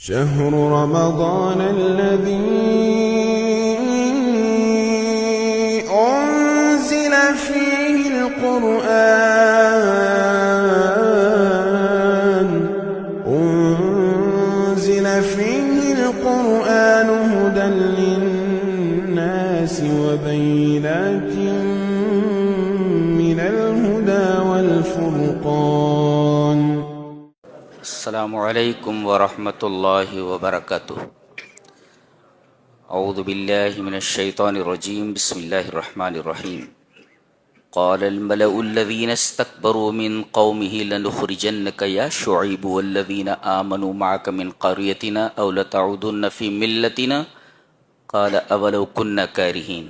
شهر رمضان الذي أنزل فيه القرآن هدى للناس وبينات من الهدى والفرقان. السلام علیکم ورحمۃ اللہ وبرکاتہ. اعوذ باللہ من الشیطان الرجیم. بسم اللہ الرحمن الرحیم. قال الملأ الذین استکبروا من قومه لنخرجنک یا شعیب والذین آمنوا معك من قریتنا او لتعودن فی ملتنا قال اولو كنا کارہین.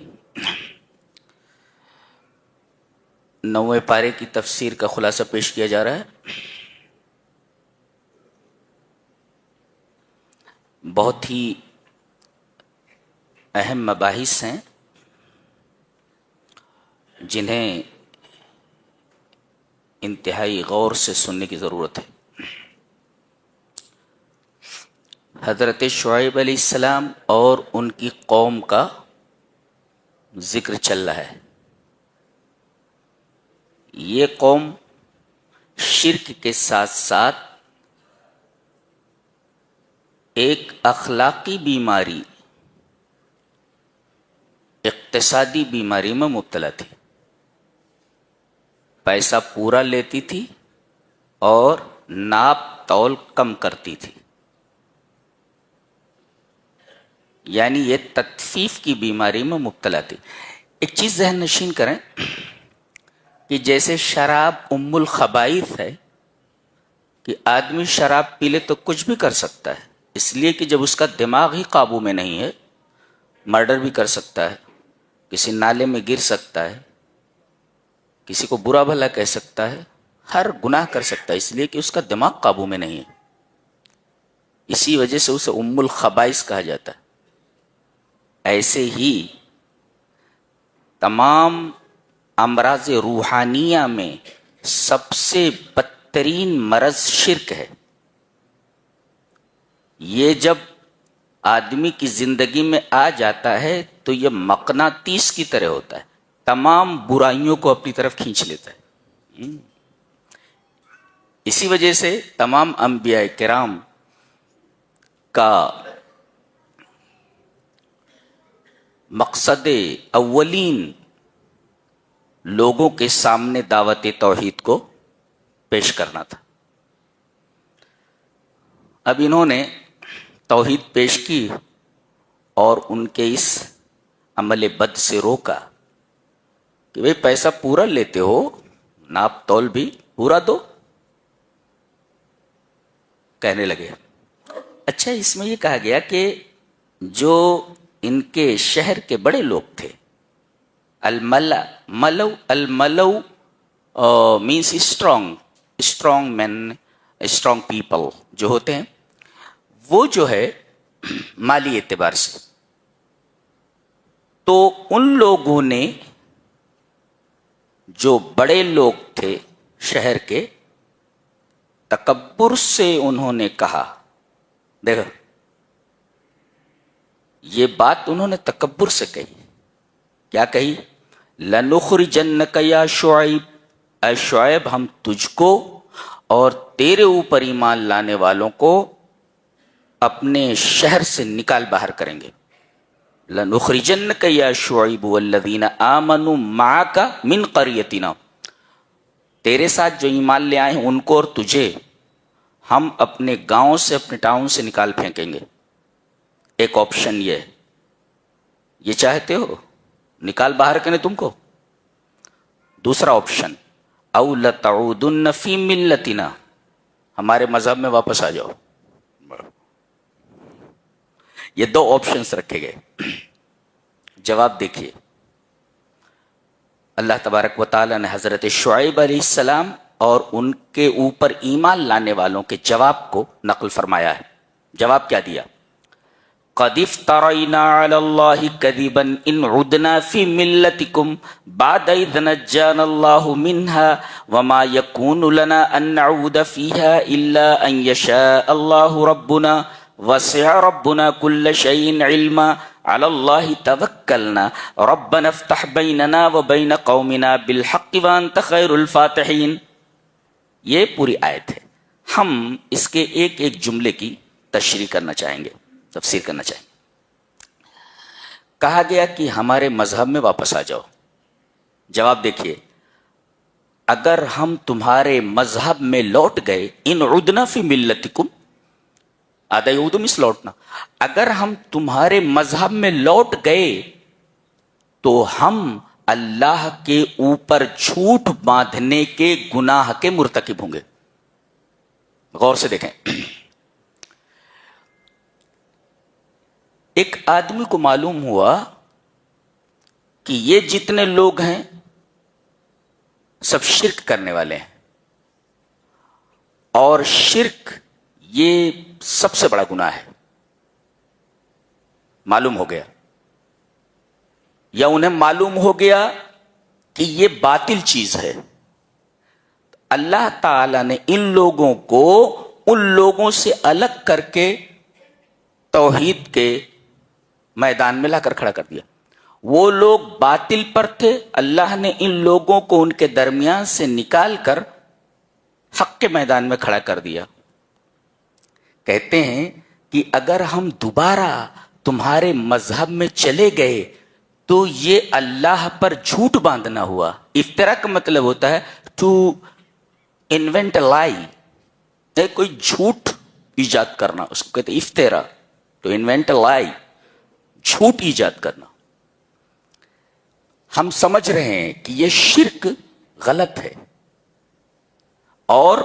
9ویں پارے کی تفسیر کا خلاصہ پیش کیا جا رہا ہے. بہت ہی اہم مباحث ہیں جنہیں انتہائی غور سے سننے کی ضرورت ہے. حضرت شعیب علیہ السلام اور ان کی قوم کا ذکر چل رہا ہے. یہ قوم شرک کے ساتھ ساتھ ایک اخلاقی بیماری، اقتصادی بیماری میں مبتلا تھی. پیسہ پورا لیتی تھی اور ناپ تول کم کرتی تھی. یعنی یہ تطفیف کی بیماری میں مبتلا تھی. ایک چیز ذہن نشین کریں کہ جیسے شراب ام الخبائث ہے کہ آدمی شراب پی لے تو کچھ بھی کر سکتا ہے، اس لیے کہ جب اس کا دماغ ہی قابو میں نہیں ہے، مرڈر بھی کر سکتا ہے، کسی نالے میں گر سکتا ہے، کسی کو برا بھلا کہہ سکتا ہے، ہر گناہ کر سکتا ہے، اس لیے کہ اس کا دماغ قابو میں نہیں ہے. اسی وجہ سے اسے ام الخبائث کہا جاتا ہے. ایسے ہی تمام امراض روحانیہ میں سب سے بدترین مرض شرک ہے. یہ جب آدمی کی زندگی میں آ جاتا ہے تو یہ مقناطیس کی طرح ہوتا ہے، تمام برائیوں کو اپنی طرف کھینچ لیتا ہے. اسی وجہ سے تمام انبیاء کرام کا مقصد اولین لوگوں کے سامنے دعوت توحید کو پیش کرنا تھا. اب انہوں نے توحید پیش کی اور ان کے اس عمل بد سے روکا کہ بھئی پیسہ پورا لیتے ہو، ناپ تول بھی پورا دو. کہنے لگے. اچھا، اس میں یہ کہا گیا کہ جو ان کے شہر کے بڑے لوگ تھے، الملو means strong man, strong people جو ہوتے ہیں، وہ جو ہے مالی اعتبار سے، تو ان لوگوں نے، جو بڑے لوگ تھے شہر کے، تکبر سے انہوں نے کہا، دیکھو یہ بات انہوں نے تکبر سے کہی. کیا کہی؟ لَنُخْرِجَنَّكَ يَا شُعَيْب، اے شعیب ہم تجھ کو اور تیرے اوپر ایمان لانے والوں کو اپنے شہر سے نکال باہر کریں گے. لَنُخْرِجَنَّكَ يَا شُعَيْبُ وَالَّذِينَ آمَنُوا مَعَكَ مِنْ قَرْيَتِنَا، تیرے ساتھ جو ایمان لے آئے ہیں ان کو اور تجھے ہم اپنے گاؤں سے، اپنے ٹاؤن سے نکال پھینکیں گے. ایک آپشن یہ ہے. یہ چاہتے ہو نکال باہر کریں تم کو؟ دوسرا آپشن، او لتعودن فی ملتنا، ہمارے مذہب میں واپس آ جاؤ. یہ دو آپشنز رکھے گئے. جواب دیکھیے. اللہ تبارک و تعالی نے حضرت شعیب علیہ السلام اور ان کے اوپر ایمان لانے والوں کے جواب کو نقل فرمایا ہے. جواب کیا دیا؟ قد افترينا على الله كذبا ان عدنا في ملتكم بعد اذ نجانا الله منها وما يكون لنا ان نعود فيها الا ان يشاء الله ربنا وسع ربنا كل شيء علما على الله توكلنا ربنا افتح بيننا وبين قومنا بالحق وانت خير الفاتحين. یہ پوری آیت ہے. ہم اس کے ایک ایک جملے کی تشریح کرنا چاہیں گے, تفسیر کرنا چاہیں گے. کہا گیا کہ ہمارے مذہب میں واپس آ جاؤ. جواب دیکھیے, اگر ہم تمہارے مذہب میں لوٹ گئے, ان عدنا فی ملتکم, آدھا یعود مس لوٹنا, اگر ہم تمہارے مذہب میں لوٹ گئے تو ہم اللہ کے اوپر جھوٹ باندھنے کے گناہ کے مرتکب ہوں گے. غور سے دیکھیں, ایک آدمی کو معلوم ہوا کہ یہ جتنے لوگ ہیں سب شرک کرنے والے ہیں, اور شرک یہ سب سے بڑا گناہ ہے. معلوم ہو گیا, یا انہیں معلوم ہو گیا کہ یہ باطل چیز ہے. اللہ تعالی نے ان لوگوں کو ان لوگوں سے الگ کر کے توحید کے میدان میں لا کر کھڑا کر دیا. وہ لوگ باطل پر تھے, اللہ نے ان لوگوں کو ان کے درمیان سے نکال کر حق کے میدان میں کھڑا کر دیا. کہتے ہیں کہ اگر ہم دوبارہ تمہارے مذہب میں چلے گئے تو یہ اللہ پر جھوٹ باندھنا ہوا. افترا کا مطلب ہوتا ہے ٹو انوینٹ لائی, کوئی جھوٹ ایجاد کرنا, اس کو کہتے ہیں افترا. ٹو انوینٹ لائی, جھوٹ ایجاد کرنا. ہم سمجھ رہے ہیں کہ یہ شرک غلط ہے اور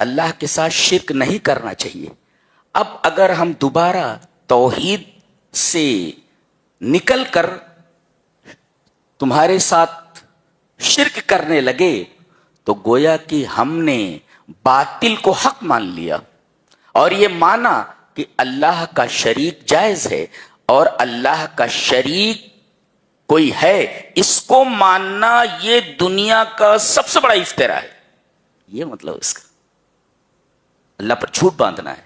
اللہ کے ساتھ شرک نہیں کرنا چاہیے. اب اگر ہم دوبارہ توحید سے نکل کر تمہارے ساتھ شرک کرنے لگے تو گویا کہ ہم نے باطل کو حق مان لیا, اور یہ مانا کہ اللہ کا شریک جائز ہے, اور اللہ کا شریک کوئی ہے, اس کو ماننا یہ دنیا کا سب سے بڑا افترا ہے. یہ مطلب اس کا اللہ پر جھوٹ باندھنا ہے.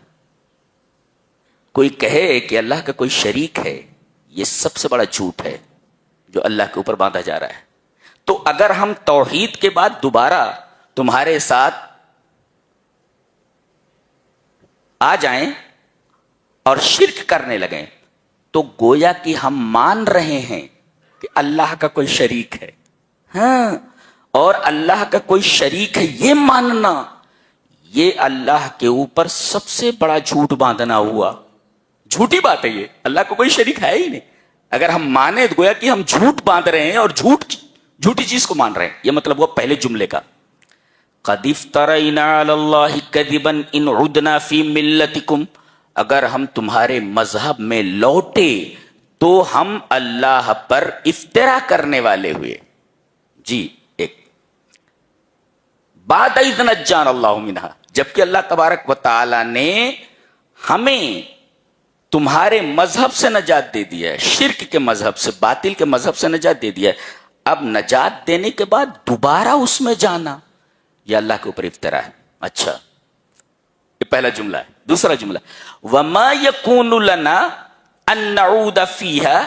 کوئی کہے کہ اللہ کا کوئی شریک ہے, یہ سب سے بڑا جھوٹ ہے جو اللہ کے اوپر باندھا جا رہا ہے. تو اگر ہم توحید کے بعد دوبارہ تمہارے ساتھ آ جائیں اور شرک کرنے لگیں تو گویا کہ ہم مان رہے ہیں کہ اللہ کا کوئی شریک ہے. ہاں, اور اللہ کا کوئی شریک ہے یہ ماننا, یہ اللہ کے اوپر سب سے بڑا جھوٹ باندھنا ہوا. جھوٹی بات ہے یہ, اللہ کو کوئی شریک ہے ہی نہیں. اگر ہم مانے تو گویا کہ ہم جھوٹ باندھ رہے ہیں اور جھوٹی چیز کو مان رہے ہیں. یہ مطلب وہ پہلے جملے کا. قد افترينا على الله كذبا ان عدنا في ملتكم, اگر ہم تمہارے مذہب میں لوٹے تو ہم اللہ پر افترا کرنے والے ہوئے. جی, ایک بعد اذ نجانا اللہ منہا, جبکہ اللہ تبارک و تعالی نے ہمیں تمہارے مذہب سے نجات دے دیا ہے, شرک کے مذہب سے, باطل کے مذہب سے نجات دے دیا ہے. اب نجات دینے کے بعد دوبارہ اس میں جانا یہ اللہ کے اوپر افترا ہے. اچھا, یہ پہلا جملہ ہے. دوسرا جملہ, وما يكون لنا ان نعود فيها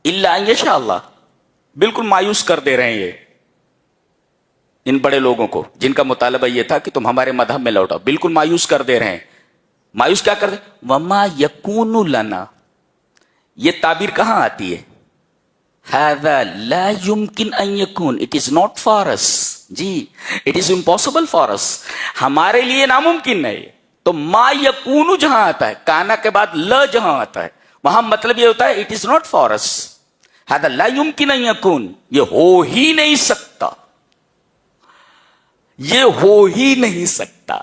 الا ان يشاء اللہ. بالکل مایوس کر دے رہے ہیں یہ ان بڑے لوگوں کو جن کا مطالبہ یہ تھا کہ تم ہمارے مذہب میں لوٹاؤ. بالکل مایوس کر دے رہے ہیں. مایوس کیا کر دے, وما يكون لنا, یہ تعبیر کہاں آتی ہے؟ هذا لا يمكن ان يكون, it is not for us. G, it is impossible for us, ہمارے لیے ناممکن ہے. تو ما یکون جہاں آتا ہے, کانا کے بعد ل جہاں آتا ہے, وہاں مطلب یہ ہوتا ہے it is not for us. هذا لا يمكن ان يكون, یہ ہو ہی نہیں سکتا, یہ ہو ہی نہیں سکتا.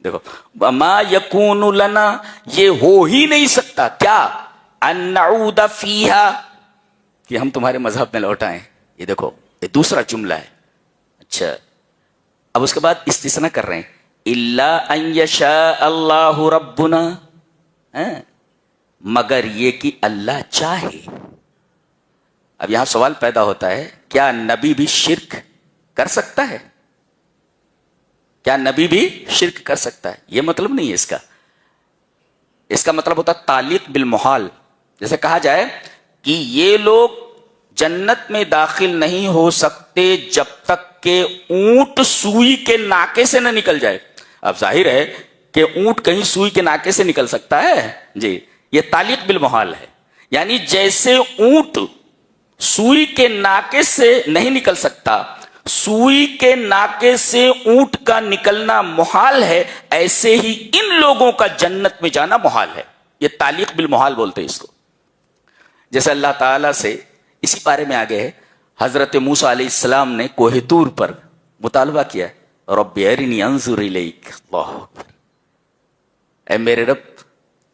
دیکھو, ما یکون لنا, یہ ہو ہی نہیں سکتا کیا, ان نعود فیہا, کہ ہم تمہارے مذہب میں لوٹ آئیں. یہ دیکھو, یہ دوسرا جملہ ہے. اچھا, اب اس کے بعد استثناء کر رہے ہیں, الا ان یشاء اللہ ربنا, مگر یہ کہ اللہ چاہے. اب یہاں سوال پیدا ہوتا ہے, کیا نبی بھی شرک کر سکتا ہے؟ کیا نبی بھی شرک کر سکتا ہے؟ یہ مطلب نہیں ہے اس کا. کا مطلب ہوتا ہے تعلیق بالمحال. جیسے کہا جائے کہ یہ لوگ جنت میں داخل نہیں ہو سکتے جب تک کہ اونٹ سوئی کے ناکے سے نہ نکل جائے. اب ظاہر ہے کہ اونٹ کہیں سوئی کے ناکے سے نکل سکتا ہے؟ جی, یہ تعلیق بالمحال ہے. یعنی جیسے اونٹ سوئی کے ناکے سے نہیں نکل سکتا, سوئی کے ناکے سے اونٹ کا نکلنا محال ہے, ایسے ہی ان لوگوں کا جنت میں جانا محال ہے. یہ تعلیق بالمحال بولتے ہیں اس کو. جیسے اللہ تعالیٰ سے اسی بارے میں آگے ہے, حضرت موسیٰ علیہ السلام نے کوہ طور پر مطالبہ کیا, رب ارنی انظر الیک. اللہ اکبر, اے میرے رب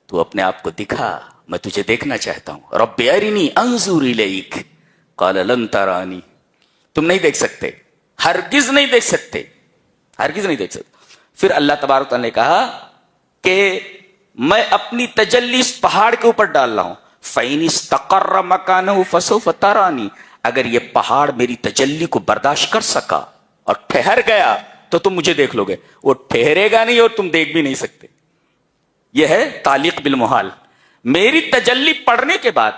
تو اپنے آپ کو دکھا, میں تجھے دیکھنا چاہتا ہوں. رب ارنی انظر الیک قال لن ترانی, تم نہیں دیکھ سکتے, ہرگز نہیں دیکھ سکتے, ہرگز نہیں دیکھ سکتے. پھر اللہ تبارک تعالیٰ نے کہا کہ میں اپنی تجلی اس پہاڑ کے اوپر ڈال رہا ہوں, فَإِنِ اسْتَقَرَّ مَكَانَهُ فَسَوْفَ تَرَانِي, اگر یہ پہاڑ میری تجلی کو برداشت کر سکا اور ٹھہر گیا تو تم مجھے دیکھ لو گے. وہ ٹھہرے گا نہیں اور تم دیکھ بھی نہیں سکتے. یہ ہے تعلیق بالمحال. میری تجلی پڑنے کے بعد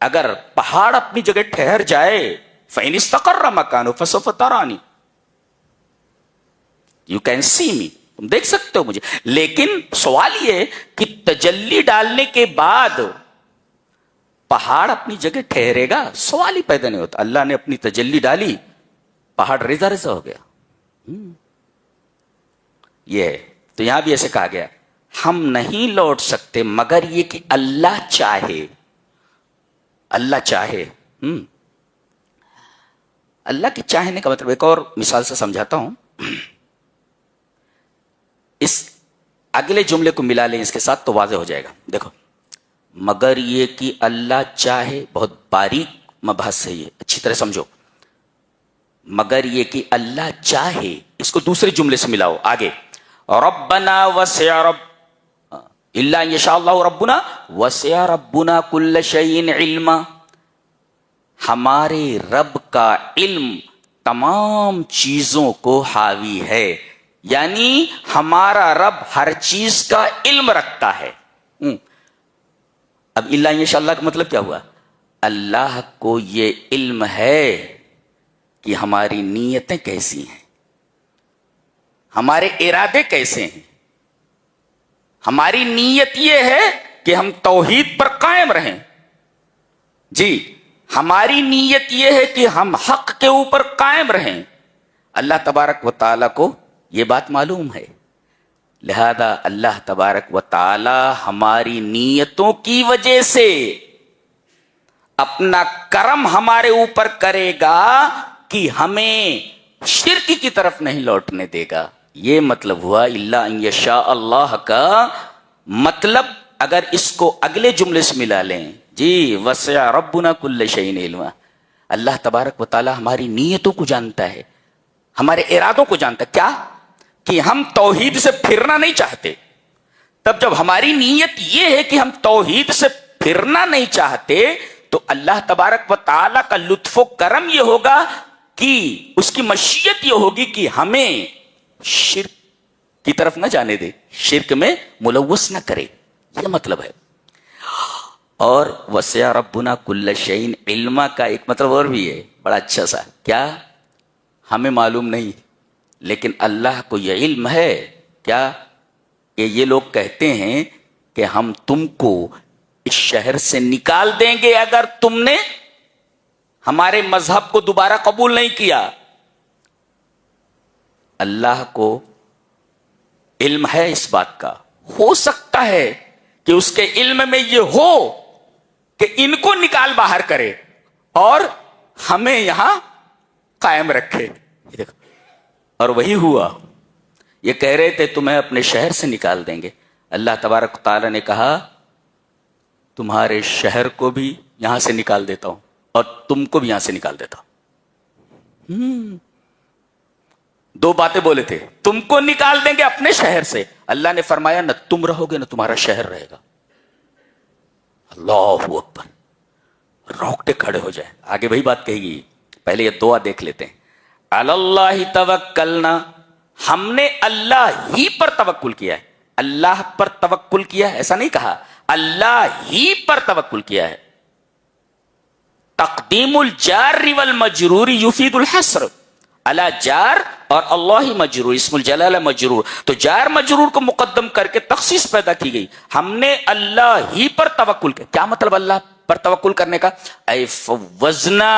اگر پہاڑ اپنی جگہ ٹھہر جائے, فَإِنِ اسْتَقَرَّ مَكَانَهُ فَسَوْفَ تَرَانِي, you can see me, تم دیکھ سکتے ہو مجھے. لیکن سوال یہ کہ تجلی ڈالنے کے بعد پہاڑ اپنی جگہ ٹھہرے گا؟ سوال ہی پیدا نہیں ہوتا. اللہ نے اپنی تجلی ڈالی, پہاڑ ریزا ریزا ہو گیا. یہ ہے. تو یہاں بھی ایسے کہا گیا, ہم نہیں لوٹ سکتے مگر یہ کہ اللہ چاہے. اللہ چاہے. اللہ کے چاہنے کا مطلب ایک اور مثال سے سمجھاتا ہوں. اس اگلے جملے کو ملا لیں اس کے ساتھ تو واضح ہو جائے گا. دیکھو, مگر یہ کہ اللہ چاہے, بہت باریک مبحث ہے یہ, اچھی طرح سمجھو. مگر یہ کہ اللہ چاہے, اس کو دوسرے جملے سے ملاؤ آگے. ربنا وسع رب الا ان یشاء اللہ ربنا وسع ربنا کل شیء علما, ہمارے رب کا علم تمام چیزوں کو حاوی ہے. یعنی ہمارا رب ہر چیز کا علم رکھتا ہے. اب اللہ انشاءاللہ کا مطلب کیا ہوا؟ اللہ کو یہ علم ہے کہ ہماری نیتیں کیسی ہیں, ہمارے ارادے کیسے ہیں. ہماری نیت یہ ہے کہ ہم توحید پر قائم رہیں. جی, ہماری نیت یہ ہے کہ ہم حق کے اوپر قائم رہیں. اللہ تبارک و تعالیٰ کو یہ بات معلوم ہے, لہذا اللہ تبارک و تعالی ہماری نیتوں کی وجہ سے اپنا کرم ہمارے اوپر کرے گا کہ ہمیں شرک کی طرف نہیں لوٹنے دے گا. یہ مطلب ہوا الا ان یشاء اللہ کا. مطلب اگر اس کو اگلے جملے سے ملا لیں, جی وسع ربنا کل شیء علما, اللہ تبارک و تعالی ہماری نیتوں کو جانتا ہے, ہمارے ارادوں کو جانتا ہے. کیا کہ ہم توحید سے پھرنا نہیں چاہتے. تب جب ہماری نیت یہ ہے کہ ہم توحید سے پھرنا نہیں چاہتے تو اللہ تبارک و تعالی کا لطف و کرم یہ ہوگا کہ اس کی مشیت یہ ہوگی کہ ہمیں شرک کی طرف نہ جانے دے, شرک میں ملوث نہ کرے. یہ مطلب ہے. اور وسع ربنا کل شیء علما کا ایک مطلب اور بھی ہے بڑا اچھا سا. کیا؟ ہمیں معلوم نہیں لیکن اللہ کو یہ علم ہے. کیا کہ یہ لوگ کہتے ہیں کہ ہم تم کو اس شہر سے نکال دیں گے اگر تم نے ہمارے مذہب کو دوبارہ قبول نہیں کیا. اللہ کو علم ہے اس بات کا. ہو سکتا ہے کہ اس کے علم میں یہ ہو کہ ان کو نکال باہر کرے اور ہمیں یہاں قائم رکھے. اور وہی ہوا. یہ کہہ رہے تھے تمہیں اپنے شہر سے نکال دیں گے. اللہ تبارک تعالیٰ نے کہا تمہارے شہر کو بھی یہاں سے نکال دیتا ہوں اور تم کو بھی یہاں سے نکال دیتا ہوں. دو باتیں بولے تھے, تم کو نکال دیں گے اپنے شہر سے. اللہ نے فرمایا نہ تم رہو گے نہ تمہارا شہر رہے گا. اللہ اکبر, روکتے کھڑے ہو جائے. آگے وہی بات کہے گی, پہلے یہ دعا دیکھ لیتے ہیں. اللہ توکلنا, ہم نے اللہ ہی پر توکل کیا ہے. اللہ پر توکل کیا ہے، ایسا نہیں کہا، اللہ ہی پر توکل کیا ہے۔ تقدیم الجار والمجرور یفید الحصر، اللہ جار اور اللہ مجرور، اسم الجلالہ مجرور، تو جار مجرور کو مقدم کر کے تخصیص پیدا کی گئی۔ ہم نے اللہ ہی پر توکل کیا، کیا مطلب اللہ پر توکل کرنے کا؟ اے فوزنا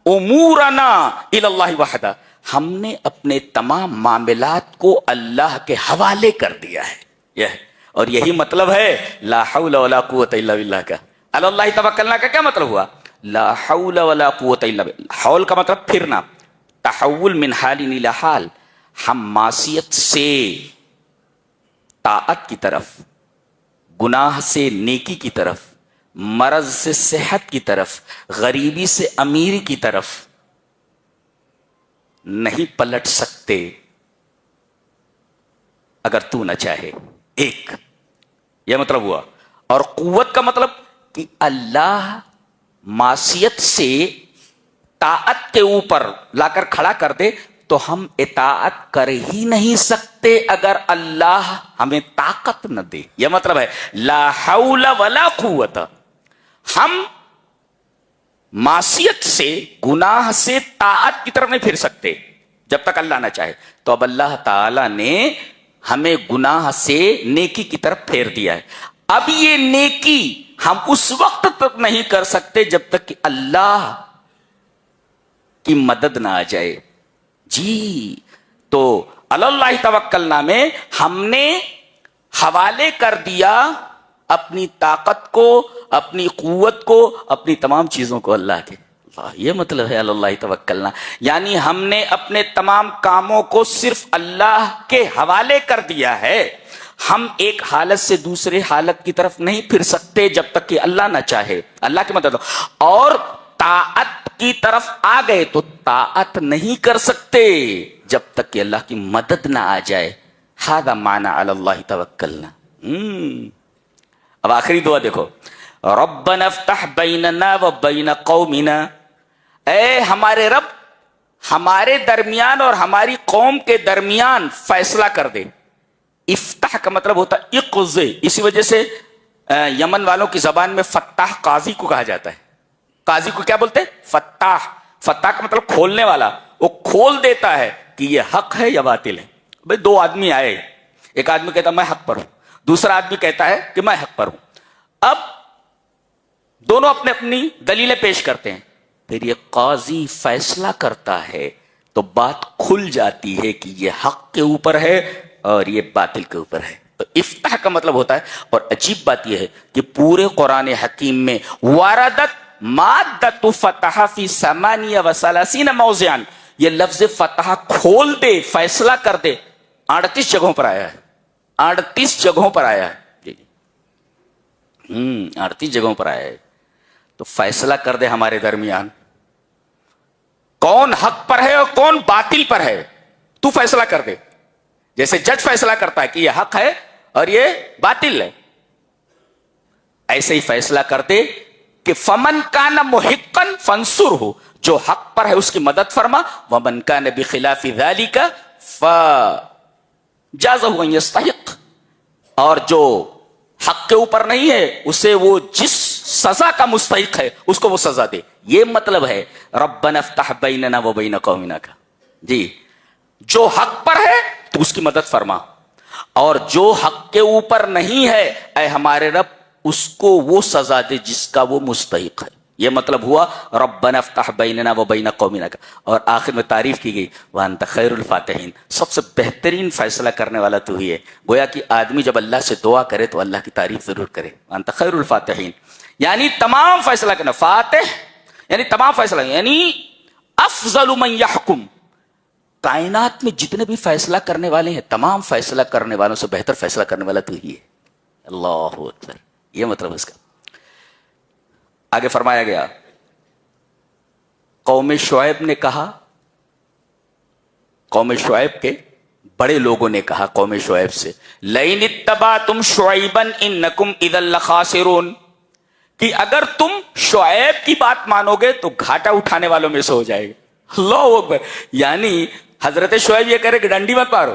امورنا الی اللہ وحدہ، ہم نے اپنے تمام معاملات کو اللہ کے حوالے کر دیا ہے، یہ اور یہی مطلب ہے لا حول ولا قوت الا باللہ کا۔ علی اللہ توکلنا کا کیا مطلب ہوا؟ لا حول ولا قوت الا باللہ، حول کا مطلب پھرنا، تحول من حال الى حال، ہم معصیت سے طاعت کی طرف، گناہ سے نیکی کی طرف، مرض سے صحت کی طرف، غریبی سے امیری کی طرف نہیں پلٹ سکتے اگر تو نہ چاہے۔ ایک یہ مطلب ہوا، اور قوت کا مطلب کہ اللہ معصیت سے طاعت کے اوپر لا کر کھڑا کر دے تو ہم اطاعت کر ہی نہیں سکتے اگر اللہ ہمیں طاقت نہ دے، یہ مطلب ہے لا حول ولا قوت، ہم معصیت سے گناہ سے طاعت کی طرف نہیں پھر سکتے جب تک اللہ نہ چاہے۔ تو اب اللہ تعالی نے ہمیں گناہ سے نیکی کی طرف پھیر دیا ہے، اب یہ نیکی ہم اس وقت تک نہیں کر سکتے جب تک کہ اللہ کی مدد نہ آ جائے۔ جی تو اللہ توکلنا میں ہم نے حوالے کر دیا اپنی طاقت کو، اپنی قوت کو، اپنی تمام چیزوں کو اللہ کے۔ یہ مطلب ہے اللہ توکلنا، یعنی ہم نے اپنے تمام کاموں کو صرف اللہ کے حوالے کر دیا ہے۔ ہم ایک حالت سے دوسرے حالت کی طرف نہیں پھر سکتے جب تک کہ اللہ نہ چاہے، اللہ کی مدد ہو، اور طاعت کی طرف آ گئے تو طاعت نہیں کر سکتے جب تک کہ اللہ کی مدد نہ آ جائے۔ ھذا معنی علی اللہ توکلنا۔ اب آخری دعا دیکھو، ربنا افتح بیننا وبین قومنا، اے ہمارے رب ہمارے درمیان اور ہماری قوم کے درمیان فیصلہ کر دے۔ افتح کا مطلب ہوتا ہے اقض، اسی وجہ سے یمن والوں کی زبان میں فتاح قاضی کو کہا جاتا ہے۔ قاضی کو کیا بولتے ہیں؟ فتاح۔ فتاح کا مطلب کھولنے والا، وہ کھول دیتا ہے کہ یہ حق ہے یا باطل ہے۔ بھئی دو آدمی آئے، ایک آدمی کہتا ہے میں حق پر ہوں، دوسرا آدمی کہتا ہے کہ میں حق پر ہوں، اب دونوں اپنے اپنی دلیلیں پیش کرتے ہیں، پھر یہ قاضی فیصلہ کرتا ہے تو بات کھل جاتی ہے کہ یہ حق کے اوپر ہے اور یہ باطل کے اوپر ہے۔ تو افتح کا مطلب ہوتا ہے، اور عجیب بات یہ ہے کہ پورے قرآن حکیم میں واردت مادۃ فتح فی 38 موضعا، یہ لفظ فتح کھول دے، فیصلہ کر دے، 38 جگہوں پر آیا ہے، 38 جگہوں پر آیا ہے، جی 38 جگہوں پر آیا ہے۔ تو فیصلہ کر دے ہمارے درمیان، کون حق پر ہے اور کون باطل پر ہے، تو فیصلہ کر دے، جیسے جج فیصلہ کرتا ہے کہ یہ حق ہے اور یہ باطل ہے، ایسے ہی فیصلہ کر دے کہ فمن کان محقا فانصرہ، جو حق پر ہے اس کی مدد فرما، ومن کان بخلاف ذلک فجازہ ان یستحق، اور جو حق کے اوپر نہیں ہے اسے وہ جس سزا کا مستحق ہے اس کو وہ سزا دے۔ یہ مطلب ہے ربنا افتح بیننا وبین قومنا کا۔ جی جو حق پر ہے تو اس کی مدد فرما، اور جو حق کے اوپر نہیں ہے اے ہمارے رب اس کو وہ سزا دے جس کا وہ مستحق ہے۔ یہ مطلب ہوا ربنا افتح بیننا وبین قومنا کا۔ اور آخر میں تعریف کی گئی وانت خیر الفاتحین، سب سے بہترین فیصلہ کرنے والا تو ہی ہے۔ گویا کہ آدمی جب اللہ سے دعا کرے تو اللہ کی تعریف ضرور کرے، وانت خیر الفاتحین، یعنی تمام فیصلہ کرنا، فاتح یعنی تمام فیصلہ، یعنی افضل من یحکم، کائنات میں جتنے بھی فیصلہ کرنے والے ہیں تمام فیصلہ کرنے والوں سے بہتر فیصلہ کرنے والا تو ہی ہے۔ اللہ اکبر، یہ مطلب اس کا۔ آگے فرمایا گیا قوم شعیب نے کہا، قوم شعیب کے بڑے لوگوں نے کہا قوم شعیب سے، لئن اتبعتم شعیبا انکم اذا لخاسرون، کہ اگر تم شعیب کی بات مانو گے تو گھاٹا اٹھانے والوں میں سے ہو جائے گا۔ اللہ اکبر، یعنی حضرت شعیب یہ کہہ رہے کہ ڈنڈی مت مارو،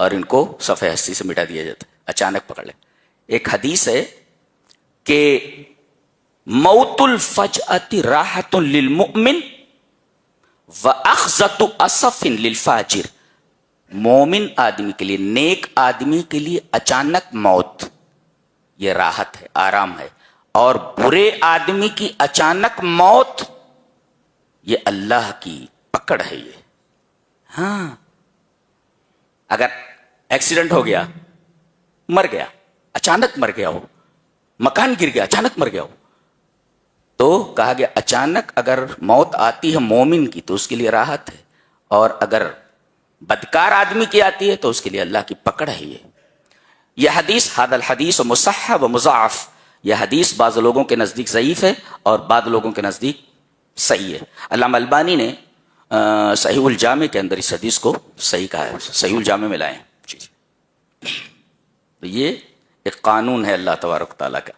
اور ان کو صفحہ ہستی سے مٹا دیا جاتا ہے، اچانک پکڑ لے۔ ایک حدیث ہے کہ موت الفجأۃ راحۃ للمؤمن واخذۃ اسف للفاجر، مومن آدمی کے لیے، نیک آدمی کے لیے اچانک موت یہ راحت ہے، آرام ہے، اور برے آدمی کی اچانک موت یہ اللہ کی پکڑ ہے۔ یہ ہاں، اگر ایکسیڈنٹ ہو گیا، مر گیا، اچانک مر گیا ہو، مکان گر گیا اچانک مر گیا ہو، تو کہا گیا اچانک اگر موت آتی ہے مومن کی تو اس کے لیے راحت ہے، اور اگر بدکار آدمی کی آتی ہے تو اس کے لیے اللہ کی پکڑ ہے۔ یہ حدیث حد الحدیث و مصحح و مضاعف، یہ حدیث بعض لوگوں کے نزدیک ضعیف ہے اور بعض لوگوں کے نزدیک صحیح ہے۔ علامہ البانی نے صحیح الجامع کے اندر اس حدیث کو صحیح کہا ہے، صحیح الجامع میں لائے ہیں۔ تو یہ ایک قانون ہے اللہ تبارک تعالیٰ کا،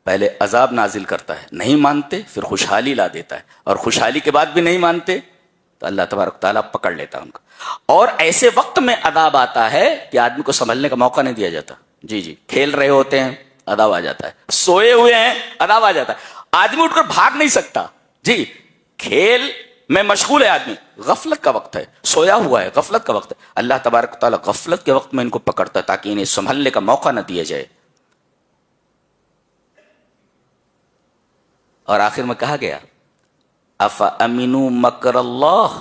پہلے عذاب نازل کرتا ہے، نہیں مانتے، پھر خوشحالی لا دیتا ہے، اور خوشحالی کے بعد بھی نہیں مانتے تو اللہ تبارک تعالیٰ پکڑ لیتا ہے ان کو، اور ایسے وقت میں عذاب آتا ہے کہ آدمی کو سنبھلنے کا موقع نہیں دیا جاتا۔ جی کھیل رہے ہوتے ہیں عذاب آ جاتا ہے، سوئے ہوئے ہیں عذاب آ جاتا ہے، آدمی اٹھ کر بھاگ نہیں سکتا، جی کھیل میں مشغول ہے آدمی، غفلت کا وقت ہے، سویا ہوا ہے، غفلت کا وقت ہے، اللہ تبارک تعالیٰ غفلت کے وقت میں ان کو پکڑتا ہے تاکہ انہیں سنبھلنے کا موقع نہ دیا جائے۔ اور آخر میں کہا گیا افامنوا مکر اللہ،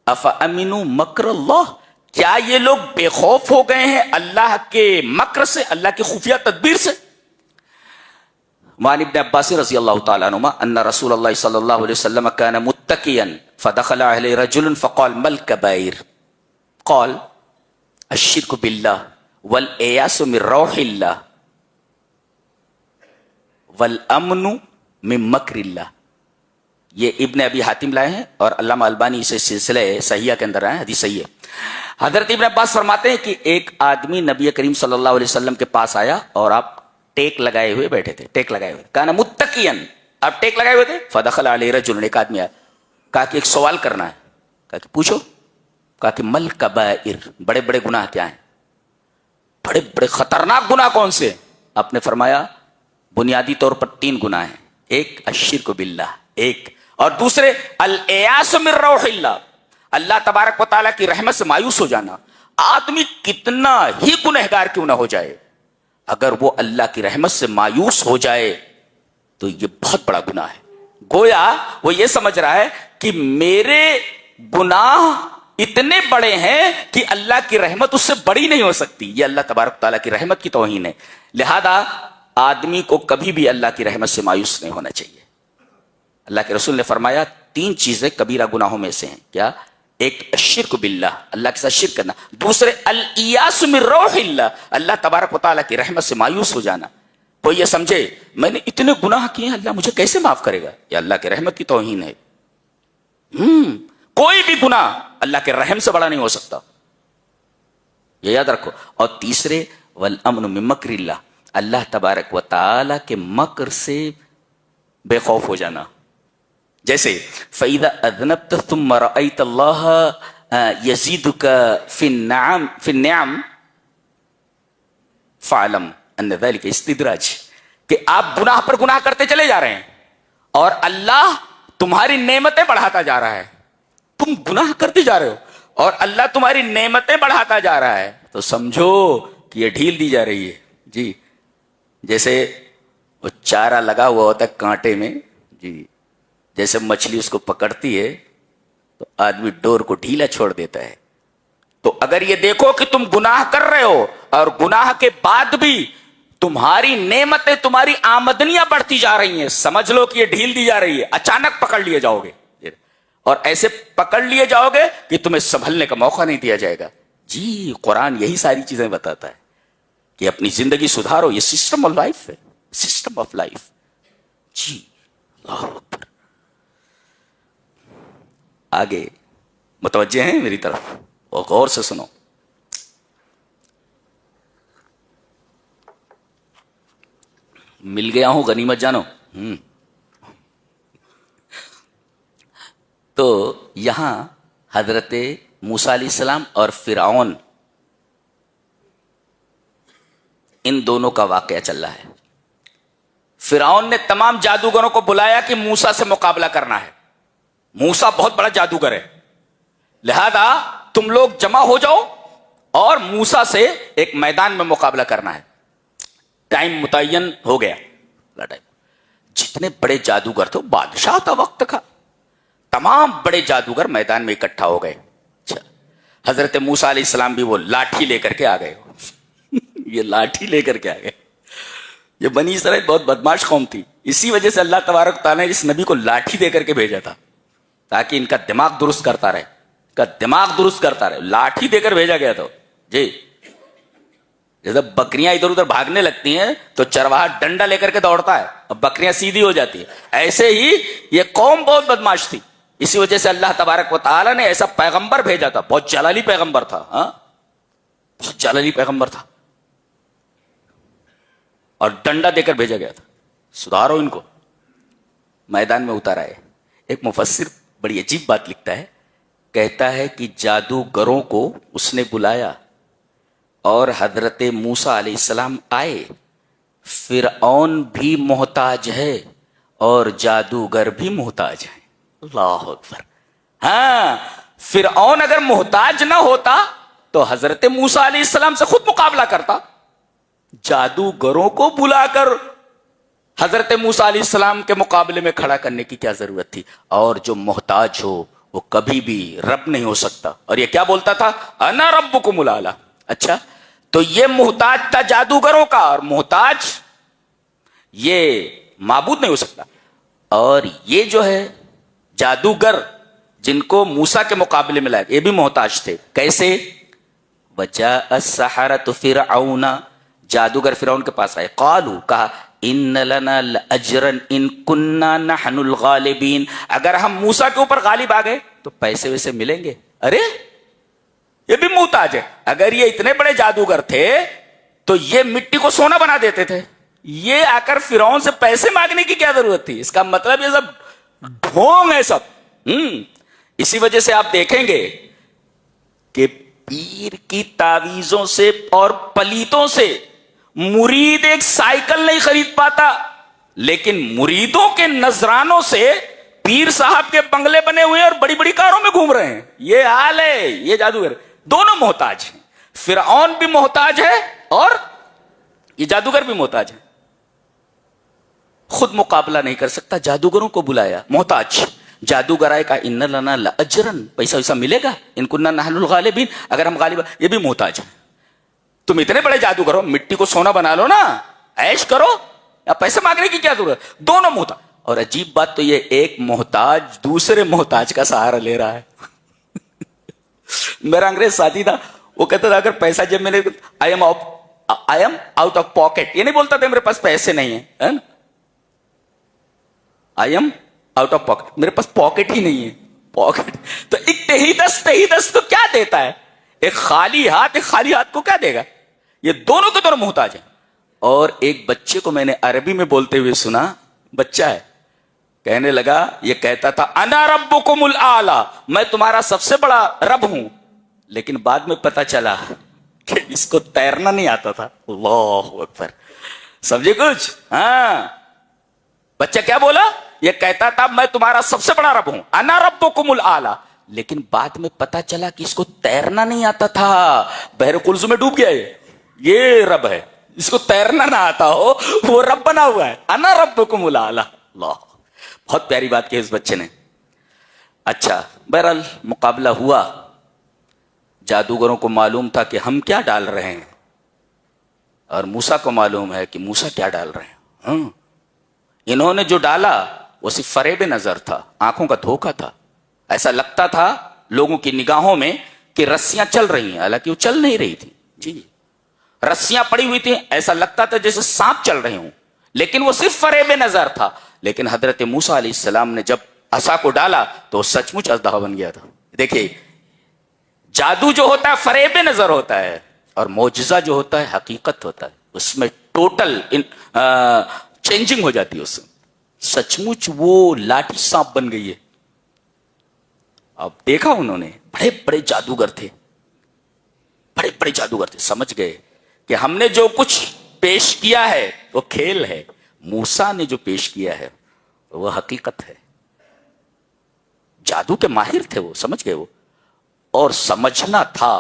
افامنوا مکر اللہ، کیا یہ لوگ بے خوف ہو گئے ہیں اللہ کے مکر سے، اللہ کی خفیہ تدبیر سے؟ وعن ابن عباس رضی اللہ تعالی عنہما ان رسول اللہ صلی اللہ علیہ وسلم كان متكئا فدخل عليه رجل فقال ما الكبائر؟ قال الشرك بالله والإياس من روح الله والامن من مکر اللہ۔ یہ ابن ابی حاتم لائے ہیں اور علامہ البانی اسے سلسلہ صحیحہ کے اندر آئے ہیں، حدیث صحیح ہے۔ حضرت ابن عباس فرماتے ہیں کہ ایک آدمی نبی کریم صلی اللہ علیہ وسلم کے پاس آیا اور آپ ٹیک لگائے ہوئے بیٹھے تھے، ٹیک لگائے ہوئے، کانا متقین، آپ ٹیک لگائے ہوئے تھے، فدخل علیہ رجل، ایک آدمی آیا، کہا کہ ایک سوال کرنا ہے، کہا کہ پوچھو، کہا کہ مل کبائر، بڑے بڑے گناہ کیا ہیں، بڑے بڑے خطرناک گناہ کون سے؟ آپ نے فرمایا بنیادی طور پر 3 گناہ ہیں، ایک الشرک باللہ، ایک، اور دوسرے الایاس من روح اللہ، اللہ تبارک و تعالیٰ کی رحمت سے مایوس ہو جانا۔ آدمی کتنا ہی گنہگار کیوں نہ ہو جائے، اگر وہ اللہ کی رحمت سے مایوس ہو جائے تو یہ بہت بڑا گناہ ہے۔ گویا وہ یہ سمجھ رہا ہے کہ میرے گناہ اتنے بڑے ہیں کہ اللہ کی رحمت اس سے بڑی نہیں ہو سکتی، یہ اللہ تبارک تعالیٰ کی رحمت کی توہین ہے۔ لہذا آدمی کو کبھی بھی اللہ کی رحمت سے مایوس نہیں ہونا چاہیے۔ اللہ کے رسول نے فرمایا 3 چیزیں کبیرہ گناہوں میں سے ہیں، کیا؟ ایک شرک باللہ، اللہ کے ساتھ شرک کرنا، دوسرے الایاس من روح اللہ، اللہ تبارک و تعالیٰ کی رحمت سے مایوس ہو جانا۔ کوئی یہ سمجھے میں نے اتنے گناہ کیے ہیں، اللہ مجھے کیسے معاف کرے گا، یہ اللہ کے رحمت کی توہین ہے۔ کوئی بھی گناہ اللہ کے رحم سے بڑا نہیں ہو سکتا، یہ یاد رکھو۔ اور تیسرے والامن من مکر اللہ، اللہ تبارک و تعالیٰ کے مکر سے بے خوف ہو جانا۔ جیسے فَإِذَا أَذْنَبْتَ ثُمَّ رَأَيْتَ اللَّهَ يَزِيدُكَ فِي النِّعَمِ فَاعْلَمْ أَنَّ ذَلِكَ اسْتِدْرَاجٌ، کہ آپ گناہ پر گناہ کرتے چلے جا رہے ہیں اور اللہ تمہاری نعمتیں بڑھاتا جا رہا ہے، تم گناہ کرتے جا رہے ہو اور اللہ تمہاری نعمتیں بڑھاتا جا رہا ہے، تو سمجھو کہ یہ ڈھیل دی جا رہی ہے۔ جی جیسے وہ چارہ لگا ہوا ہوتا ہے کانٹے میں، جی جیسے مچھلی اس کو پکڑتی ہے تو آدمی ڈور کو ڈھیلا چھوڑ دیتا ہے۔ تو اگر یہ دیکھو کہ تم گناہ کر رہے ہو اور گناہ کے بعد بھی تمہاری نعمتیں، تمہاری آمدنیاں بڑھتی جا رہی ہیں، سمجھ لو کہ یہ ڈھیل دی جا رہی ہے، اچانک پکڑ لیے جاؤ گے، اور ایسے پکڑ لیے جاؤ گے کہ تمہیں سنبھلنے کا موقع نہیں دیا جائے گا۔ جی قرآن یہی ساری چیزیں بتاتا ہے کہ اپنی زندگی سدھارو، یہ سسٹم آف لائف ہے، سسٹم آف لائف۔ جی اللہ اکبر۔ آگے متوجہ ہیں میری طرف اور غور سے سنو۔ مل گیا ہوں غنیمت جانو۔ تو یہاں حضرت موسیٰ علیہ السلام اور فرعون، ان دونوں کا واقعہ چل رہا ہے. فرعون نے تمام جادوگروں کو بلایا کہ موسیٰ سے مقابلہ کرنا ہے. موسیٰ بہت بڑا جادوگر ہے، لہذا تم لوگ جمع ہو جاؤ اور موسیٰ سے ایک میدان میں مقابلہ کرنا ہے. ٹائم متعین ہو گیا. جتنے بڑے جادوگر تھے، بادشاہ تھا وقت کا، تمام بڑے جادوگر میدان میں اکٹھا ہو گئے. اچھا، حضرت موسیٰ علیہ السلام بھی وہ لاٹھی لے کر کے آ گئے. یہ لاٹھی لے کر کے آ گئے. یہ بنی اسرائیل بہت بدماش قوم تھی، اسی وجہ سے اللہ تبارک تعالیٰ نے اس نبی کو لاٹھی دے کر کے بھیجا تھا تاکہ ان کا دماغ درست کرتا رہے، کا دماغ درست کرتا رہے. لاٹھی دے کر بھیجا گیا تھا. جی، جیسے بکریاں ادھر ادھر بھاگنے لگتی ہیں تو چرواہا ڈنڈا لے کر کے دوڑتا ہے اور بکریاں سیدھی ہو جاتی ہیں، ایسے ہی یہ قوم بہت بدماش تھی. اسی وجہ سے اللہ تبارک و تعالیٰ نے ایسا پیغمبر بھیجا تھا، بہت جلالی پیغمبر تھا. ہاں، بہت جلالی پیغمبر تھا اور ڈنڈا دے کر بھیجا گیا تھا، سدھارو ان کو. میدان میں اتارا ہے. ایک مفسر بڑی عجیب بات لکھتا ہے، کہتا ہے کہ جادوگروں کو اس نے بلایا اور حضرت موسیٰ علیہ السلام آئے. فرعون بھی محتاج ہے اور جادوگر بھی محتاج ہے. اللہ اکبر. ہاں، فرعون اگر محتاج نہ ہوتا تو حضرت موسیٰ علیہ السلام سے خود مقابلہ کرتا. جادوگروں کو بلا کر حضرت موسیٰ علیہ السلام کے مقابلے میں کھڑا کرنے کی کیا ضرورت تھی؟ اور جو محتاج ہو وہ کبھی بھی رب نہیں ہو سکتا. اور یہ کیا بولتا تھا؟ انا ربکم الاعلی. اچھا، تو یہ محتاج تھا جادوگروں کا، اور محتاج یہ معبود نہیں ہو سکتا. اور یہ جو ہے جادوگر جن کو موسیٰ کے مقابلے میں لایا، یہ بھی محتاج تھے. کیسے؟ وجاء السحرۃ فرعون، جادوگر فرعون کے پاس آئے. قالوا، کہا، ان لنا لاجرا ان کننا نحن الغالبین، اگر ہم موسیٰ کے اوپر غالب آ گئے تو پیسے ویسے ملیں گے. ارے یہ بھی محتاج ہے. اگر یہ اتنے بڑے جادوگر تھے تو یہ مٹی کو سونا بنا دیتے تھے. یہ آ کر فرعون سے پیسے مانگنے کی کیا ضرورت تھی؟ اس کا مطلب یہ سب ڈھونگ ہے سب. اسی وجہ سے آپ دیکھیں گے کہ پیر کی تعویذوں سے اور پلیتوں سے مرید ایک سائیکل نہیں خرید پاتا، لیکن مریدوں کے نذرانوں سے پیر صاحب کے بنگلے بنے ہوئے ہیں اور بڑی بڑی کاروں میں گھوم رہے ہیں. یہ حال ہے. یہ جادوگر دونوں محتاج ہیں. فرعون بھی محتاج ہے اور یہ جادوگر بھی محتاج ہے. خود مقابلہ نہیں کر سکتا، جادوگروں کو بلایا. محتاج جادوگر آئے، کہا ان لنا لاجرن، پیسہ ویسا ملے گا، ان کننا نحن الغالبین، اگر ہم غالب. یہ بھی محتاج ہے. تم اتنے بڑے جادوگر ہو، مٹی کو سونا بنا لو نا، عیش کرو، یا پیسے مانگنے کی کیا ضرورت؟ دونوں محتاج. اور عجیب بات تو یہ، ایک محتاج دوسرے محتاج کا سہارا لے رہا ہے. میرا انگریز ساتھی تھا، وہ کہتا تھا اگر پیسہ جب میں نے I am out of pocket, یہ نہیں بولتا تھا میرے پاس پیسے نہیں ہیں، I am out of pocket, میرے پاس پاکٹ ہی نہیں ہے. پاکٹ تو ایک تہی دس تو کیا دیتا ہے؟ ایک خالی ہاتھ کو کیا دے گا؟ یہ دونوں کے دونوں محتاج ہیں. اور ایک بچے کو میں نے عربی میں بولتے ہوئے سنا، بچہ ہے، کہنے لگا، یہ کہتا تھا انا ربکم الاعلی، میں تمہارا سب سے بڑا رب ہوں. لیکن بعد میں پتا چلا کہ اس کو تیرنا نہیں آتا تھا. اللہ اکبر. سمجھے کچھ؟ ہاں، بچہ کیا بولا؟ یہ کہتا تھا میں تمہارا سب سے بڑا رب ہوں، انا ربکم الاعلی، لیکن بعد میں پتا چلا کہ اس کو تیرنا نہیں آتا تھا. بحر قلزم میں ڈوب گیا. یہ رب ہے، اس کو تیرنا نہ آتا ہو وہ رب بنا ہوا ہے. انا ربکم الاعلی. اللہ، بہت پیاری بات کی اس بچے نے. اچھا، بہرحال مقابلہ ہوا. جادوگروں کو معلوم تھا کہ ہم کیا ڈال رہے ہیں، اور موسیٰ کو معلوم ہے کہ موسیٰ کیا ڈال رہے ہیں. انہوں نے جو ڈالا وہ صرف فریب نظر تھا، آنکھوں کا دھوکہ تھا. ایسا لگتا تھا لوگوں کی نگاہوں میں کہ رسیاں چل رہی ہیں، حالانکہ وہ چل نہیں رہی تھی. جی، رسیاں پڑی ہوئی تھیں، ایسا لگتا تھا جیسے سانپ چل رہے ہوں، لیکن وہ صرف فریب نظر تھا. لیکن حضرت موسیٰ علیہ السلام نے جب عصا کو ڈالا تو سچ مچ اژدہا بن گیا تھا. دیکھیے، جادو جو ہوتا ہے فریب نظر ہوتا ہے، اور معجزہ جو ہوتا ہے حقیقت ہوتا ہے. اس میں ٹوٹل چینجنگ ہو جاتی ہے. اس میں سچ مچ وہ لاٹھی سانپ بن گئی ہے. اب دیکھا انہوں نے بڑے بڑے جادوگر تھے، بڑے بڑے جادوگر تھے، سمجھ گئے کہ ہم نے جو کچھ پیش کیا ہے وہ کھیل ہے، موسیٰ نے جو پیش کیا ہے وہ حقیقت ہے۔ جادو کے ماہر تھے وہ، سمجھ گئے وہ، اور سمجھنا تھا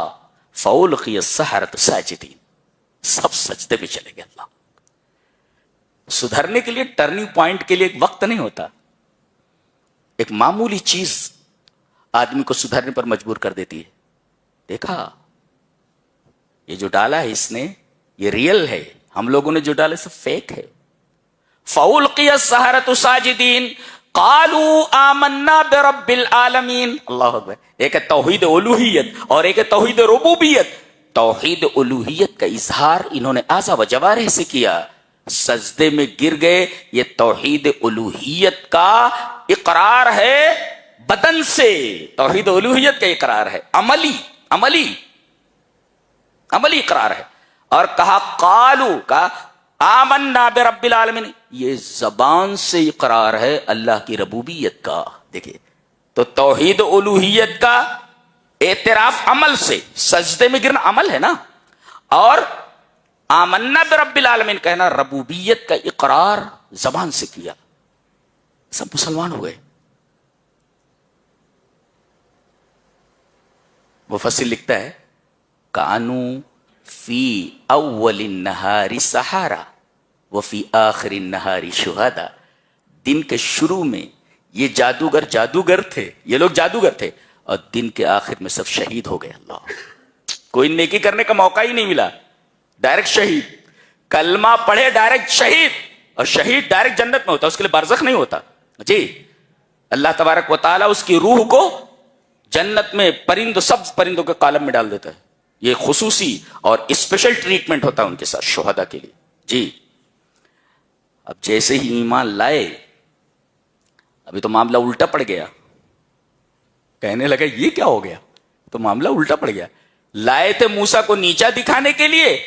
فَأُلْقِيَ السَّحَرَةُ سَاجِدِينَ، سب سجدے میں چلے گئے۔ اللہ سدھرنے کے لیے، ٹرننگ پوائنٹ کے لیے ایک وقت نہیں ہوتا، ایک معمولی چیز آدمی کو سدھرنے پر مجبور کر دیتی ہے۔ دیکھا یہ جو ڈالا ہے اس نے یہ ریئل ہے، ہم لوگوں نے جو ڈالا سب فیک ہے۔ فَأُلْقِيَ السَّحَرَةُ سَاجِدِينَ قَالُوا آمَنَّا بِرَبِّ الْعَالَمِينَ۔ اللہ اکبر، ایک ہے توحید الوہیت اور ایک ہے توحید ربوبیت۔ توحید الوہیت کا اظہار انہوں نے اعضا و جوارح سے کیا، سجدے میں گر گئے۔ یہ توحید الوہیت کا اقرار ہے بدن سے، توحید الوہیت کا اقرار ہے، عملی اقرار ہے۔ اور کہا قالو، کا آمنا برب العالمین، یہ زبان سے اقرار ہے اللہ کی ربوبیت کا۔ دیکھیں تو توحید الوہیت کا اعتراف عمل سے، سجدے میں گرنا عمل ہے نا، اور آمنا برب العالمین کہنا ربوبیت کا اقرار زبان سے کیا، سب مسلمان ہو گئے۔ مفسر لکھتا ہے کانو فی اول النہار سحارا وفی آخر النہار شہدا، دن کے شروع میں یہ جادوگر تھے، یہ لوگ جادوگر تھے، اور دن کے آخر میں سب شہید ہو گئے۔ اللہ، کوئی نیکی کرنے کا موقع ہی نہیں ملا، ڈائریکٹ شہید، کلمہ پڑھے ڈائریکٹ شہید، اور شہید ڈائریکٹ جنت میں ہوتا، اس کے لیے برزخ نہیں ہوتا جی۔ اللہ تبارک و تعالیٰ اس کی روح کو جنت میں سب پرندوں کے کالم میں ڈال دیتا ہے، یہ خصوصی اور اسپیشل ٹریٹمنٹ ہوتا ہے ان کے ساتھ شہداء کے لیے جی۔ اب جیسے ہی ایمان لائے، ابھی تو معاملہ الٹا پڑ گیا، کہنے لگا یہ کیا ہو گیا، تو معاملہ الٹا پڑ گیا۔ لائے تھے موسیٰ کو نیچا دکھانے کے لیے،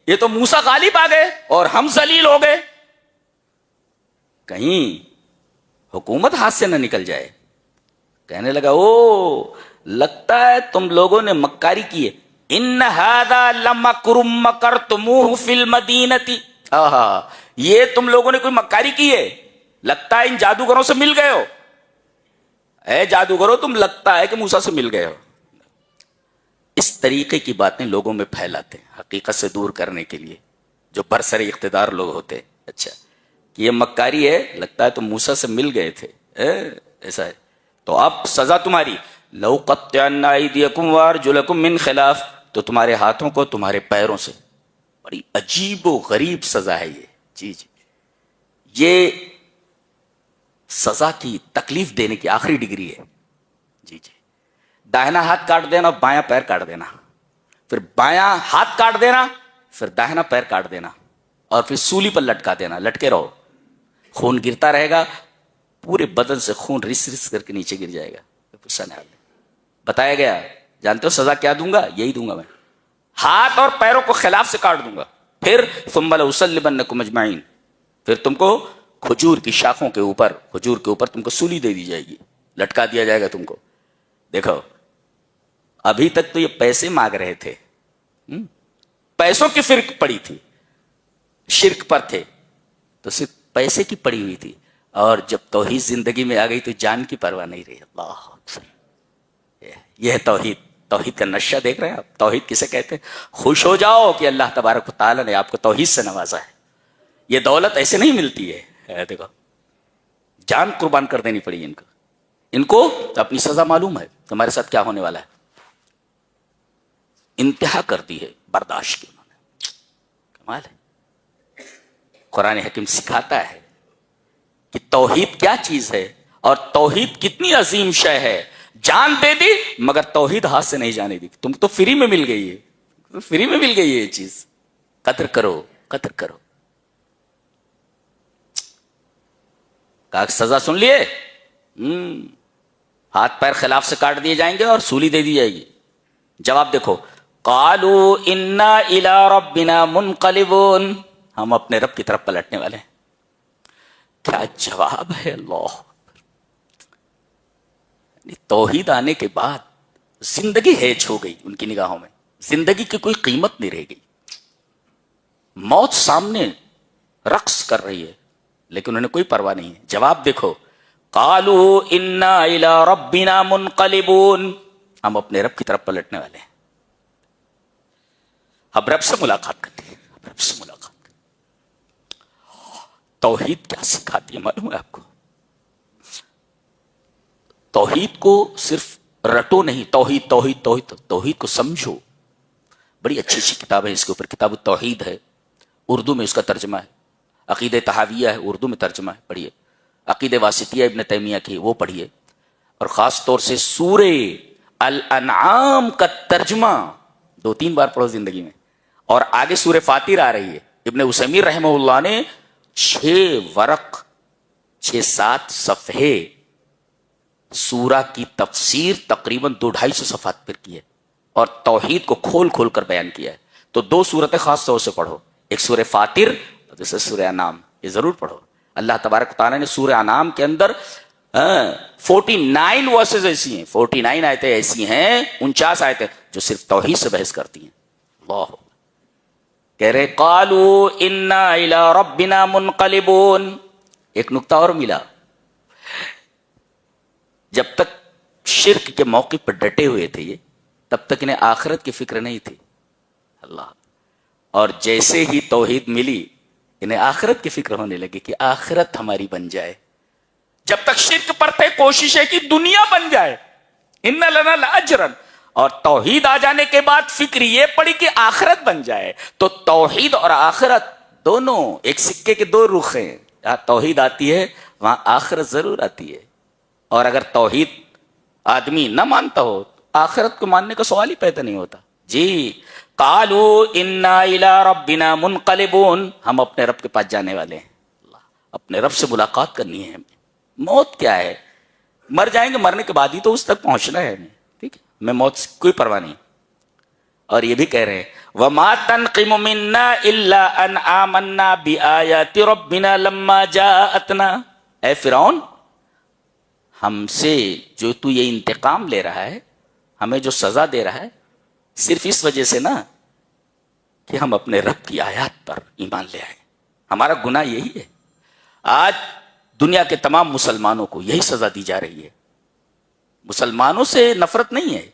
یہ تو موسیٰ غالب آ گئے اور ہم ذلیل ہو گئے، کہیں حکومت ہاتھ سے نہ نکل جائے۔ کہنے لگا او لگتا ہے تم لوگوں نے مکاری کی ہے، ان ھذا لمکر مکرتموہ فی المدینۃ، یہ تم لوگوں نے کوئی مکاری کی ہے، لگتا ہے ان جادوگروں سے مل گئے ہو، اے جادوگروں تم لگتا ہے کہ موسیٰ سے مل گئے ہو۔ اس طریقے کی باتیں لوگوں میں پھیلاتے ہیں حقیقت سے دور کرنے کے لیے، جو برسر اقتدار لوگ ہوتے، اچھا کہ یہ مکاری ہے، لگتا ہے تم موسیٰ سے مل گئے تھے، ایسا ہے تو اب سزا تمہاری، لو قطعن ایدیکم وارجلکم من خلاف، تو تمہارے ہاتھوں کو تمہارے پیروں سے، بڑی عجیب و غریب سزا ہے یہ جی۔ یہ سزا کی تکلیف دینے کی آخری ڈگری ہے جی۔ داہنا ہاتھ کاٹ دینا، بایاں پیر کاٹ دینا، پھر بایاں ہاتھ کاٹ دینا، پھر داہنا پیر کاٹ دینا، اور پھر سولی پر لٹکا دینا، لٹکے رہو، خون گرتا رہے گا، پورے بدن سے خون رس رس کر کے نیچے گر جائے گا۔ بتایا گیا، جانتے ہو سزا کیا دوں گا؟ یہی دوں گا میں، ہاتھ اور پیروں کو خلاف سے کاٹ دوں گا، پھر ثم لأصلبنکم اجمعین، پھر تم کو کھجور کی شاخوں کے اوپر، کھجور کے اوپر تم کو سولی دے دی جائے گی، لٹکا دیا جائے گا تم کو۔ دیکھو ابھی تک تو یہ پیسے مانگ رہے تھے، پیسوں کی فرق پڑی تھی، شرک پر تھے تو صرف پیسے کی پڑی ہوئی تھی، اور جب توحید زندگی میں آ گئی تو جان کی پرواہ نہیں رہی۔ اللہ اکبر، یہ ہے توحید، توحید کا نشہ دیکھ رہے ہیں آپ، توحید کسے کہتے ہیں؟ خوش ہو جاؤ کہ اللہ تبارک و تعالیٰ نے آپ کو توحید سے نوازا ہے، یہ دولت ایسے نہیں ملتی ہے، دیکھو جان قربان کر دینی پڑی ان کو اپنی سزا معلوم ہے تمہارے ساتھ کیا ہونے والا ہے، انتہا کر دی ہے برداشت کی انہوں نے، کمال ہے۔ قرآن حکیم سکھاتا ہے کہ توحید کیا چیز ہے اور توحید کتنی عظیم شے ہے، جان دے دی مگر توحید ہاتھ سے نہیں جانے دی، تم تو فری میں مل گئی ہے، فری میں مل گئی ہے یہ چیز، قدر کرو، قدر کرو۔ کہا سزا سن لیے، ہاتھ پیر خلاف سے کاٹ دیے جائیں گے اور سولی دے دی جائے گی۔ جواب دیکھو، قالوا انا الی ربنا منقلبون، ہم اپنے رب کی طرف پلٹنے والے ہیں۔ کیا جواب ہے، اللہ توحید آنے کے بعد زندگی ہیچ ہو گئی ان کی نگاہوں میں، زندگی کی کوئی قیمت نہیں رہ گئی. موت سامنے رقص کر رہی ہے لیکن انہیں کوئی پرواہ نہیں ہے. جواب دیکھو، قالوا انا الی ربنا منقلبون، ہم اپنے رب کی طرف پلٹنے والے ہیں، اب رب سے ملاقات کرتے ہیں، رب سے ملاقات. توحید کیا سکھاتی ہے معلوم ہے آپ کو؟ توحید کو صرف رٹو نہیں، توحید توحید توحید، توحید کو سمجھو. بڑی اچھی اچھی کتاب ہے اس کے اوپر، کتاب التوحید ہے، اردو میں اس کا ترجمہ ہے. عقید طحاویہ ہے، اردو میں ترجمہ ہے، پڑھیے. عقید واسطیہ ابن تیمیہ کی، وہ پڑھیے. اور خاص طور سے سورہ الانعام کا ترجمہ 2-3 بار پڑھو زندگی میں. اور آگے سورہ فاطر آ رہی ہے، ابن عثیمین رحمہ اللہ نے 6 ورق 6-7 صفحے سورہ کی تفسیر تقریباً 200-250 صفحات پر کی ہے اور توحید کو کھول کھول کر بیان کیا ہے. تو 2 سورتیں خاص طور سے پڑھو، ایک سورہ فاطر اور دوسرا سورہ انعام، یہ ضرور پڑھو. اللہ تبارک و تعالیٰ نے سورہ انعام کے اندر 49 ورسز ایسی ہیں، 49 آیتیں ایسی ہیں، 49 آیتیں جو صرف توحید سے بحث کرتی ہیں. اللہ کہہ رہے قالوا انا الی ربنا منقلبون. ایک نقطہ اور ملا، جب تک شرک کے موقع پر ڈٹے ہوئے تھے یہ، تب تک انہیں آخرت کی فکر نہیں تھی. اللہ، اور جیسے ہی توحید ملی انہیں آخرت کی فکر ہونے لگی کہ آخرت ہماری بن جائے. جب تک شرک پر تھے کوشش ہے کہ دنیا بن جائے، ان لنا لاجرا، اور توحید آ جانے کے بعد فکر یہ پڑی کہ آخرت بن جائے. تو توحید اور آخرت دونوں ایک سکے کے 2 رخ ہیں. جہاں توحید آتی ہے وہاں آخرت ضرور آتی ہے، اور اگر توحید آدمی نہ مانتا ہو تو آخرت کو ماننے کا سوال ہی پیدا نہیں ہوتا. جی قالوا انا الی ربنا منقلبون، ہم اپنے رب کے پاس جانے والے ہیں. اپنے رب سے ملاقات کرنی ہے ہمیں. موت کیا ہے، مر جائیں گے، مرنے کے بعد ہی تو اس تک پہنچنا ہے ہمیں. ٹھیک ہے، میں موت سے کوئی پرواہ نہیں. اور یہ بھی کہہ رہے ہیں وما تنقم منا الا ان آمنا بآیات ربنا لما جاءتنا. اے فرعون، ہم سے جو تو یہ انتقام لے رہا ہے، ہمیں جو سزا دے رہا ہے، صرف اس وجہ سے نا کہ ہم اپنے رب کی آیات پر ایمان لے آئے. ہمارا گناہ یہی ہے. آج دنیا کے تمام مسلمانوں کو یہی سزا دی جا رہی ہے. مسلمانوں سے نفرت نہیں ہے،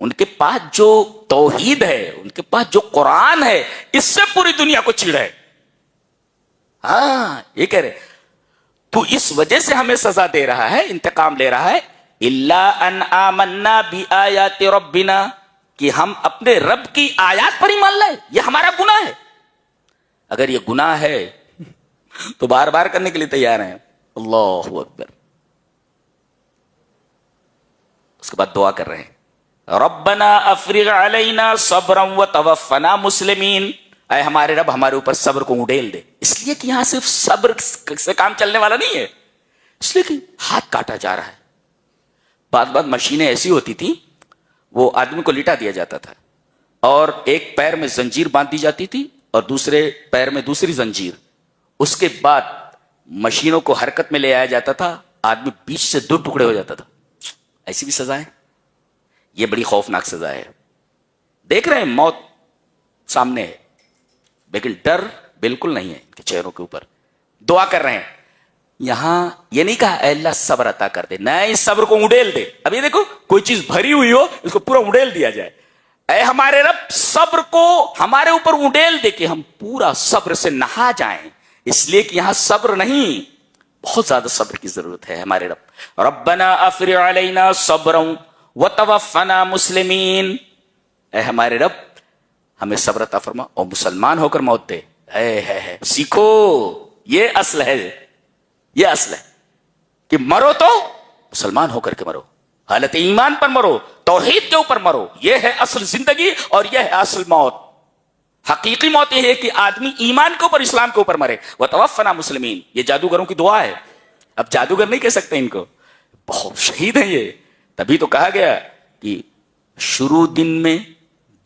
ان کے پاس جو توحید ہے، ان کے پاس جو قرآن ہے، اس سے پوری دنیا کو چڑ ہے. ہاں، یہ کہہ رہے تو اس وجہ سے ہمیں سزا دے رہا ہے، انتقام لے رہا ہے. الا ان آمنا بآیات ربنا، کہ ہم اپنے رب کی آیات پر ایمان لائے. یہ ہمارا گناہ ہے. اگر یہ گناہ ہے تو بار بار کرنے کے لیے تیار ہیں. اللہ اکبر. اس کے بعد دعا کر رہے ہیں ربنا افرغ علینا صبرا وتوفنا مسلمین. اے ہمارے رب، ہمارے اوپر صبر کو اڈیل دے. اس لیے کہ یہاں صرف صبر سے کام چلنے والا نہیں ہے، اس لیے کہ ہاتھ کاٹا جا رہا ہے. بعض مشینیں ایسی ہوتی تھیں، وہ آدمی کو لٹا دیا جاتا تھا اور ایک پیر میں زنجیر باندھ دی جاتی تھی اور دوسرے پیر میں دوسری زنجیر. اس کے بعد مشینوں کو حرکت میں لے آیا جاتا تھا، آدمی بیچ سے 2 ٹکڑے ہو جاتا تھا. ایسی بھی سزا ہے. یہ بڑی خوفناک سزا ہے. دیکھ رہے ہیں موت سامنے ہے لیکن ڈر بالکل نہیں ہے ان کے چہروں کے اوپر. دعا کر رہے ہیں. یہاں یہ نہیں کہا اے اللہ صبر عطا کر دے، نہیں، اس صبر کو اڈیل دے. اب یہ دیکھو کوئی چیز بھری ہوئی ہو، اس کو پورا اڈیل دیا جائے. اے ہمارے رب، صبر کو ہمارے اوپر اڈیل دے کہ ہم پورا صبر سے نہا جائیں. اس لیے کہ یہاں صبر نہیں، بہت زیادہ صبر کی ضرورت ہے. ہمارے رب ربنا افرغ علینا صبرا وتوفنا مسلمین. اے ہمارے رب، ہمیں صبر عطا فرما اور مسلمان ہو کر موت دے. ہے سیکھو، یہ اصل ہے، یہ اصل ہے کہ مرو تو مسلمان ہو کر کے مرو، حالت ایمان پر مرو، توحید کے اوپر مرو. یہ ہے اصل زندگی اور یہ ہے اصل موت. حقیقی موت یہ ہے کہ آدمی ایمان کے اوپر، اسلام کے اوپر مرے. وتوفنا مسلمین، یہ جادوگروں کی دعا ہے. اب جادوگر نہیں کہہ سکتے ان کو، بہت شہید ہیں یہ. تبھی تو کہا گیا کہ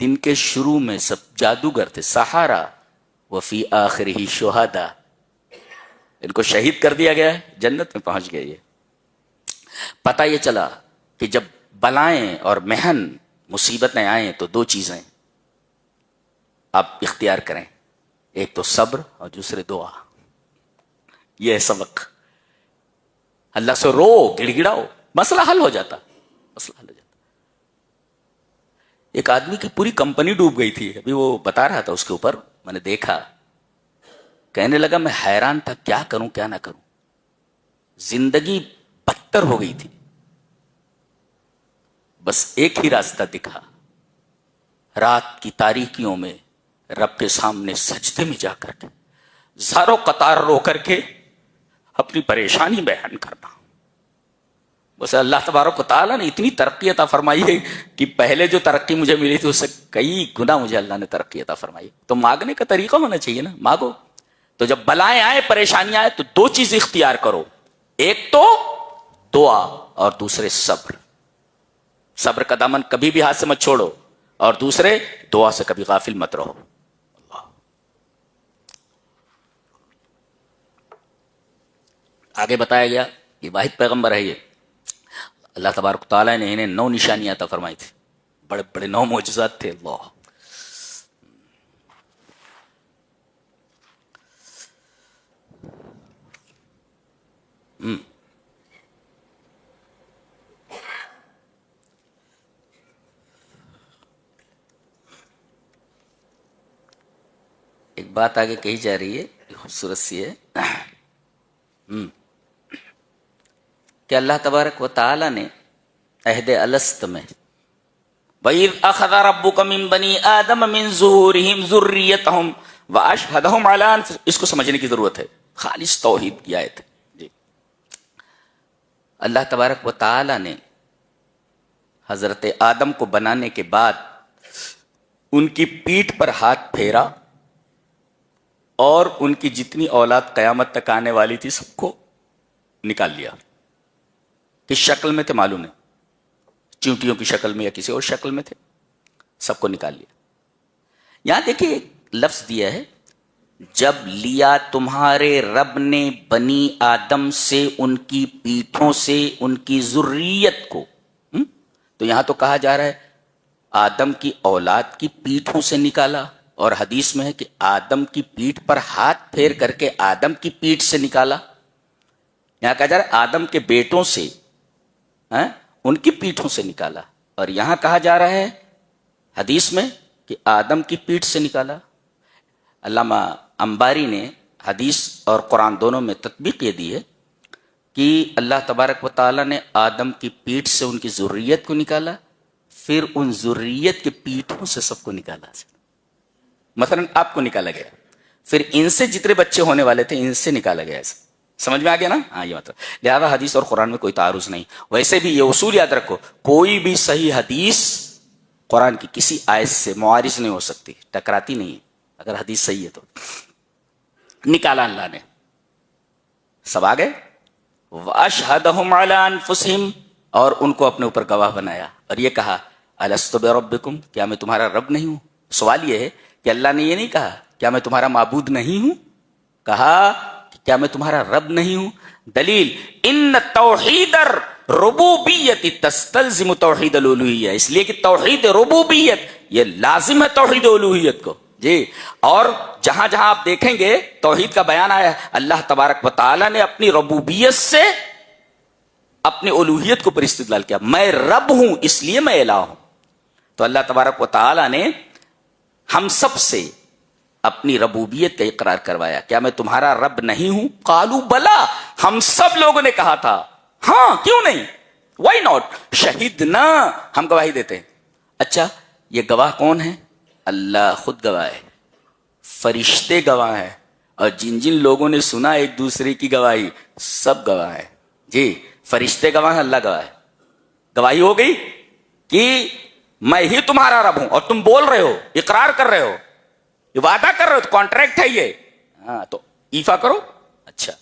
دن کے شروع میں سب جادوگر تھے، سحرہ، وفی آخرہ شہداء. ان کو شہید کر دیا گیا، جنت میں پہنچ گئے. یہ پتہ یہ چلا کہ جب بلائیں اور محن مصیبتیں آئیں تو دو چیزیں آپ اختیار کریں، ایک تو صبر اور دوسرے دعا. یہ ہے سبق. اللہ سے رو، گڑ گڑاؤ، مسئلہ حل ہو جاتا. مسئلہ حل ہو جاتا. ایک آدمی کی پوری کمپنی ڈوب گئی تھی، ابھی وہ بتا رہا تھا اس کے اوپر، میں نے دیکھا، کہنے لگا میں حیران تھا کیا کروں کیا نہ کروں، زندگی بدتر ہو گئی تھی. بس ایک ہی راستہ دکھا، رات کی تاریکیوں میں رب کے سامنے سجدے میں جا کر کے زاروں قطار رو کر کے اپنی پریشانی بیان کرنا. بس اللہ تبارک و تعالیٰ نے اتنی ترقی عطا فرمائی ہے کہ پہلے جو ترقی مجھے ملی تھی اس سے کئی گنا مجھے اللہ نے ترقی عطا فرمائی. تو مانگنے کا طریقہ ہونا چاہیے نا، مانگو. تو جب بلائیں آئے، پریشانیاں آئے، تو دو چیز اختیار کرو، ایک تو دعا اور دوسرے صبر. صبر کا دامن کبھی بھی ہاتھ سے مت چھوڑو، اور دوسرے دعا سے کبھی غافل مت رہو. آگے بتایا گیا یہ واحد پیغمبر ہے. یہ اللہ تبارک تعالیٰ نے انہیں 9 نشانیاں عطا فرمائی تھی، بڑے بڑے 9 معجزات تھے. اللہ ایک بات آگے کہی جا رہی ہے، خوبصورت سی ہے کہ اللہ تبارک و تعالی نے عہد الست میں وَإِذْ أَخَذَ رَبُّكَ مِن بَنِي آدَمَ مِن ظُهُورِهِمْ ذُرِّيَّتَهُمْ وَأَشْهَدَهُمْ عَلَىٰ أَنفُسِهِمْ. اس کو سمجھنے کی ضرورت ہے، خالص توحید کی آیت ہے. جی اللہ تبارک و تعالی نے حضرت آدم کو بنانے کے بعد ان کی پیٹھ پر ہاتھ پھیرا اور ان کی جتنی اولاد قیامت تک آنے والی تھی سب کو نکال لیا. کس شکل میں تھے معلوم ہے، چونٹیوں کی شکل میں یا کسی اور شکل میں تھے، سب کو نکال لیا. یہاں دیکھیے ایک لفظ دیا ہے، جب لیا تمہارے رب نے بنی آدم سے ان کی پیٹھوں سے ان کی ذریت کو. تو یہاں تو کہا جا رہا ہے آدم کی اولاد کی پیٹھوں سے نکالا، اور حدیث میں ہے کہ آدم کی پیٹھ پر ہاتھ پھیر کر کے آدم کی پیٹھ سے نکالا. یہاں کہا جا رہا ہے آدم کے بیٹوں سے ان کی پیٹھوں سے نکالا، اور یہاں کہا جا رہا ہے حدیث میں کہ آدم کی پیٹھ سے نکالا. علامہ انباری نے حدیث اور قرآن دونوں میں تطبیق یہ دی ہے کہ اللہ تبارک و تعالیٰ نے آدم کی پیٹھ سے ان کی ذریت کو نکالا، پھر ان ذریت کی پیٹھوں سے سب کو نکالا. مثلا آپ کو نکالا گیا، پھر ان سے جتنے بچے ہونے والے تھے ان سے نکالا گیا. ایسا سمجھ میں آ گیا نا؟ ہاں یہ مطلب. لہذا حدیث اور قرآن میں کوئی تعارض نہیں. ویسے بھی یہ اصول یاد رکھو، کوئی بھی صحیح حدیث قرآن کی کسی آیت سے معارض نہیں ہو سکتی، ٹکراتی نہیں ہے. اگر حدیث صحیح ہے تو نکالا اللہ نے، سب آ گئے. وَأَشْهَدَهُمْ عَلَىٰ أَنفُسِهِمْ، اور ان کو اپنے اوپر گواہ بنایا، اور یہ کہا أَلَسْتُ بِرَبِّكُمْ، کیا میں تمہارا رب نہیں ہوں؟ سوال یہ ہے کہ اللہ نے یہ نہیں کہا کیا میں تمہارا معبود نہیں ہوں، کہا کیا میں تمہارا رب نہیں ہوں. دلیل ان توحید الربوبیت تستلزم توحید الالوہیہ، اس لیے کہ توحید ربوبیت یہ لازم ہے توحید الوہیت کو. جی اور جہاں جہاں آپ دیکھیں گے توحید کا بیان آیا ہے، اللہ تبارک و تعالی نے اپنی ربوبیت سے اپنی الوہیت کو پر استدلال کیا. میں رب ہوں اس لیے میں الہ ہوں. تو اللہ تبارک و تعالی نے ہم سب سے اپنی ربوبیت کا اقرار کروایا. کیا میں تمہارا رب نہیں ہوں؟ قالوا بلا، ہم سب لوگوں نے کہا تھا ہاں کیوں نہیں، وائی ناٹ، شہیدنا، ہم گواہی دیتے ہیں. اچھا یہ گواہ کون ہے؟ اللہ خود گواہ ہے، فرشتے گواہ ہیں، اور جن جن لوگوں نے سنا ایک دوسرے کی گواہی سب گواہ ہیں. جی فرشتے گواہ ہیں، اللہ گواہ ہے. گواہی ہو گئی کہ میں ہی تمہارا رب ہوں، اور تم بول رہے ہو، اقرار کر رہے ہو، یہ وعدہ کر رہے ہو، تو کانٹریکٹ ہے یہ. ہاں تو ایفا کرو. اچھا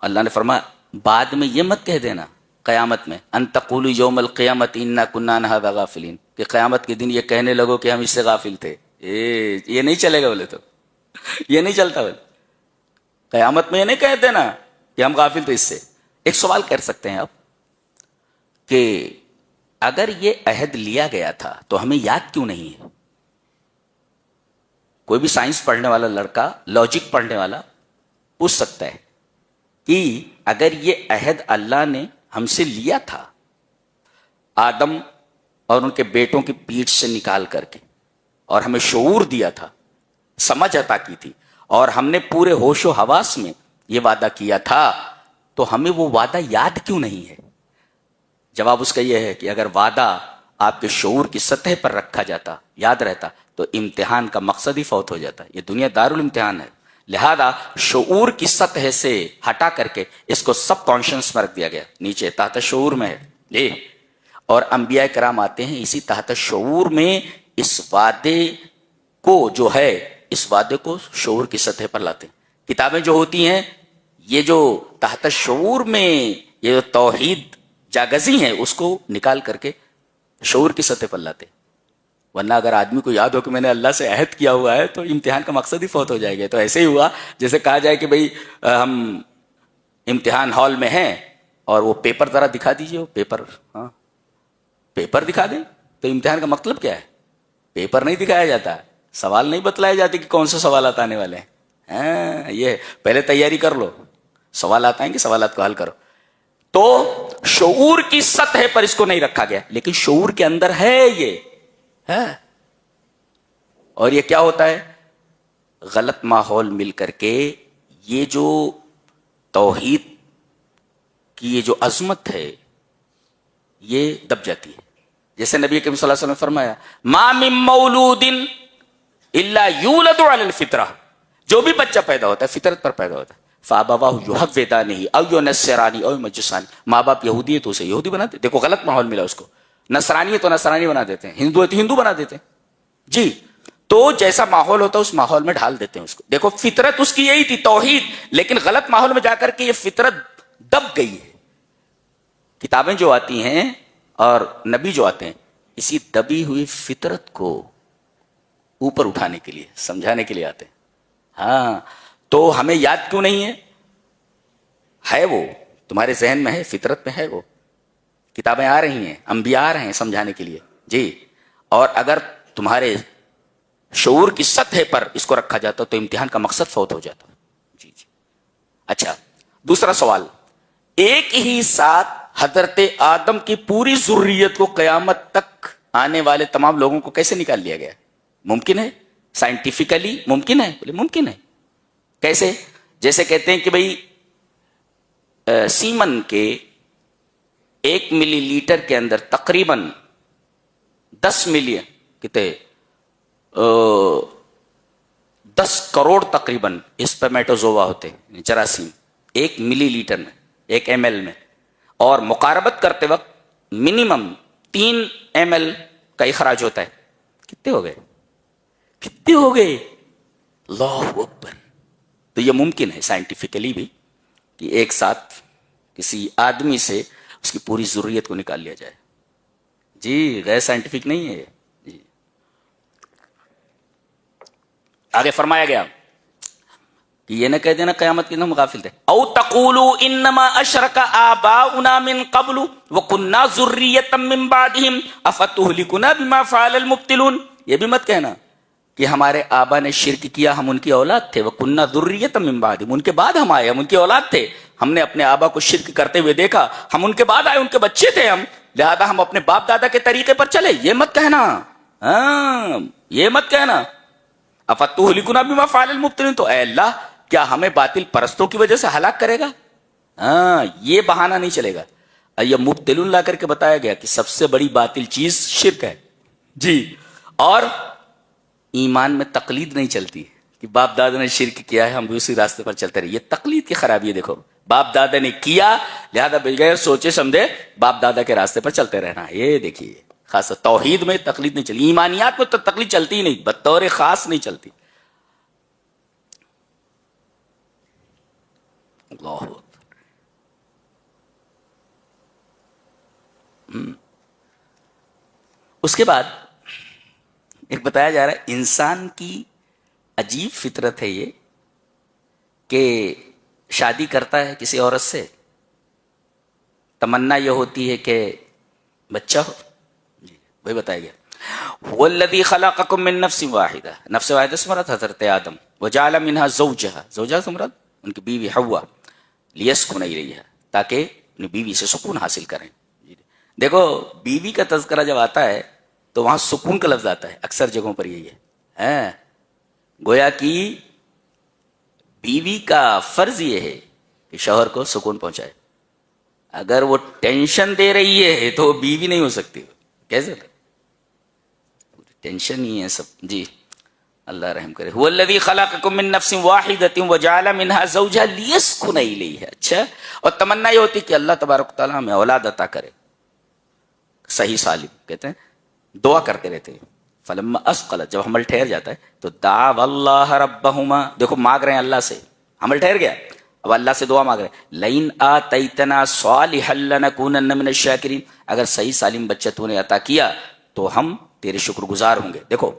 اللہ نے فرمایا بعد میں یہ مت کہہ دینا قیامت میں ان تقولوا یوم القیامت انا کنا عن ھذا غافلین، کہ قیامت کے دن یہ کہنے لگو کہ ہم اس سے غافل تھے. یہ نہیں چلے گا. بولے تو یہ نہیں چلتا. بولے قیامت میں یہ نہیں کہہ دینا کہ ہم غافل تھے اس سے. ایک سوال کر سکتے ہیں آپ کہ اگر یہ عہد لیا گیا تھا تو ہمیں یاد کیوں نہیں ہے؟ کوئی بھی سائنس پڑھنے والا لڑکا، لاجک پڑھنے والا پوچھ سکتا ہے کہ اگر یہ عہد اللہ نے ہم سے لیا تھا آدم اور ان کے بیٹوں کی پیٹھ سے نکال کر کے، اور ہمیں شعور دیا تھا، سمجھ عطا کی تھی، اور ہم نے پورے ہوش و حواس میں یہ وعدہ کیا تھا، تو ہمیں وہ وعدہ یاد کیوں نہیں ہے؟ جواب اس کا یہ ہے کہ اگر وعدہ آپ کے شعور کی سطح پر رکھا جاتا، یاد رہتا، تو امتحان کا مقصد ہی فوت ہو جاتا. یہ دنیا دارالامتحان ہے، لہذا شعور کی سطح سے ہٹا کر کے اس کو سب کانشنس میں رکھ دیا گیا، نیچے تحت شعور میں ہے جی. اور انبیاء کرام آتے ہیں اسی تحت شعور میں اس وعدے کو جو ہے، اس وعدے کو شعور کی سطح پر لاتے ہیں. کتابیں جو ہوتی ہیں یہ جو تحت شعور میں یہ جو توحید جاگزی ہیں اس کو نکال کر کے شعور کی سطح پر لاتے. ورنہ اگر آدمی کو یاد ہو کہ میں نے اللہ سے عہد کیا ہوا ہے تو امتحان کا مقصد ہی فوت ہو جائے گا. تو ایسے ہی ہوا جیسے کہا جائے کہ بھئی ہم امتحان ہال میں ہیں اور وہ پیپر ذرا دکھا دیجئے، وہ پیپر، ہاں پیپر دکھا دیں. تو امتحان کا مطلب کیا ہے؟ پیپر نہیں دکھایا جاتا، سوال نہیں بتلائے جاتے کہ کون سے سوالات آنے والے ہیں. یہ پہلے تیاری کر لو، سوالات آئیں گے، سوالات کو حل کرو. تو شعور کی سطح پر اس کو نہیں رکھا گیا، لیکن شعور کے اندر ہے یہ ہے. اور یہ کیا ہوتا ہے؟ غلط ماحول مل کر کے یہ جو توحید کی یہ جو عظمت ہے یہ دب جاتی ہے. جیسے نبی کریم صلی اللہ علیہ وسلم نے فرمایا ما من مولود الا یولد علی الفطرہ، جو بھی بچہ پیدا ہوتا ہے فطرت پر پیدا ہوتا ہے. فابواہ یحودانہ او ینصرانہ او یمجسانہ، ماں باپ یہودی ہے تو اسے یہودی بنا دیتے. دیکھو غلط ماحول ملا اس کو. نصرانی ہے تو نصرانی بنا دیتے ہیں، ہندو ہے تو ہندو بنا دیتے ہیں جی. تو جیسا ماحول ہوتا ہے اس ماحول میں ڈھال دیتے ہیں اس کو. دیکھو فطرت اس کی یہی تھی توحید، لیکن غلط ماحول میں جا کر کے یہ فطرت دب گئی ہے. کتابیں جو آتی ہیں اور نبی جو آتے ہیں اسی دبی ہوئی فطرت کو اوپر اٹھانے کے لیے، سمجھانے کے لیے آتے ہیں. ہاں تو ہمیں یاد کیوں نہیں ہے وہ تمہارے ذہن میں ہے، فطرت میں ہے. وہ کتابیں آ رہی ہیں، انبیاء آ رہے ہیں سمجھانے کے لیے جی. اور اگر تمہارے شعور کی سطح پر اس کو رکھا جاتا تو امتحان کا مقصد فوت ہو جاتا جی جی. اچھا دوسرا سوال، ایک ہی ساتھ حضرت آدم کی پوری ذریت کو قیامت تک آنے والے تمام لوگوں کو کیسے نکال لیا گیا؟ ممکن ہے؟ سائنٹیفکلی ممکن ہے؟ بولے ممکن ہے. کیسے؟ جیسے کہتے ہیں کہ بھئی سیمن کے 1 ملی لیٹر کے اندر تقریباً 10 ملین کتنے 10 کروڑ تقریباً اسپرمیٹوزوا ہوتے ہیں، جراثیم 1 ملی لیٹر میں، 1 ml میں. اور مقاربت کرتے وقت منیمم 3 ml کا اخراج ہوتا ہے. کتنے ہو گئے؟ کتنے ہو گئے؟ اللہ اکبر. تو یہ ممکن ہے سائنٹیفکلی بھی کہ ایک ساتھ کسی آدمی سے اس کی پوری ضروریت کو نکال لیا جائے جی. غیر سائنٹیفک نہیں ہے جی. آگے فرمایا گیا کہ یہ نہ کہہ دینا قیامت کے دن ہم غافل تھے. او تقولوا انما اشرک آباؤنا من قبل وكنا ذریۃ من بعدهم افتهلكنا بما فعل المبطلون. یہ بھی مت کہنا کہ ہمارے آبا نے شرک کیا، ہم ان کی اولاد تھے. وَكُنَّا ذُرِّيَّةً مِّن بَعْدِهِمْ، ان کے بعد ہم آئے، ہم ان کی اولاد تھے. ہم نے اپنے آبا کو شرک کرتے ہوئے دیکھا، ہم ان کے بعد آئے، ان کے بچے تھے ہم، لہذا ہم اپنے باپ دادا کے طریقے پر چلے. یہ مت کہنا، یہ مت کہنا. أَفَتُهْلِكُنَا بِمَا فَعَلَ الْمُبْطِلُونَ، تو اے اللہ کیا ہمیں باطل پرستوں کی وجہ سے ہلاک کرے گا؟ یہ بہانہ نہیں چلے گا. یہ مبتلون لا کر کے بتایا گیا کہ سب سے بڑی باطل چیز شرک ہے جی. اور ایمان میں تقلید نہیں چلتی کہ باپ دادا نے شرک کیا ہے ہم بھی اسی راستے پر چلتے رہے. یہ تقلید کی خرابی ہے. دیکھو باپ دادا نے کیا لہذا بغیر سوچے سمجھے باپ دادا کے راستے پر چلتے رہنا. یہ دیکھیے خاص توحید میں تقلید نہیں چلتی، ایمانیات میں تو تقلید چلتی ہی نہیں، بطور خاص نہیں چلتی. اللہ اس کے بعد ایک بتایا جا رہا ہے انسان کی عجیب فطرت ہے یہ کہ شادی کرتا ہے کسی عورت سے تمنا یہ ہوتی ہے کہ بچہ ہو. جی وہی بتایا گیا. هو الذی خلقکم من نفس واحدہ، نفس واحدہ سے مراد حضرت آدم، وجعل منها زوجها، زوجہ سے مراد ان کی بیوی حوا، لیسکن الیہا، تاکہ اپنی بیوی سے سکون حاصل کریں. دیکھو بیوی کا تذکرہ جب آتا ہے تو وہاں سکون کا لفظ آتا ہے، اکثر جگہوں پر یہی ہے. گویا کہ بیوی کا فرض یہ ہے کہ شوہر کو سکون پہنچائے. اگر وہ ٹینشن دے رہی ہے تو بیوی نہیں ہو سکتی. کیسے ٹینشن ہی ہے سب. جی اللہ رحم کرے. هو الذی خلقکم من نفس واحدۃ وجعل منها زوجها لیسکن الیہا. اچھا، اور تمنا یہ ہوتی کہ اللہ تبارک و تعالی ہمیں اولاد عطا کرے صحیح سالم. کہتے ہیں دعا کرتے رہتے ہیں. فلما اسقلت، جب حمل ٹھہر جاتا ہے تو دعوا اللہ ربہما، دیکھو مانگ رہے ہیں اللہ سے، حمل ٹھہر گیا اب اللہ سے دعا مانگ رہے ہیں. لئن آتیتنا صالحا لنکونن من الشاکرین، اگر صحیح سالم بچہ تو نے عطا کیا تو ہم تیرے شکر گزار ہوں گے. دیکھو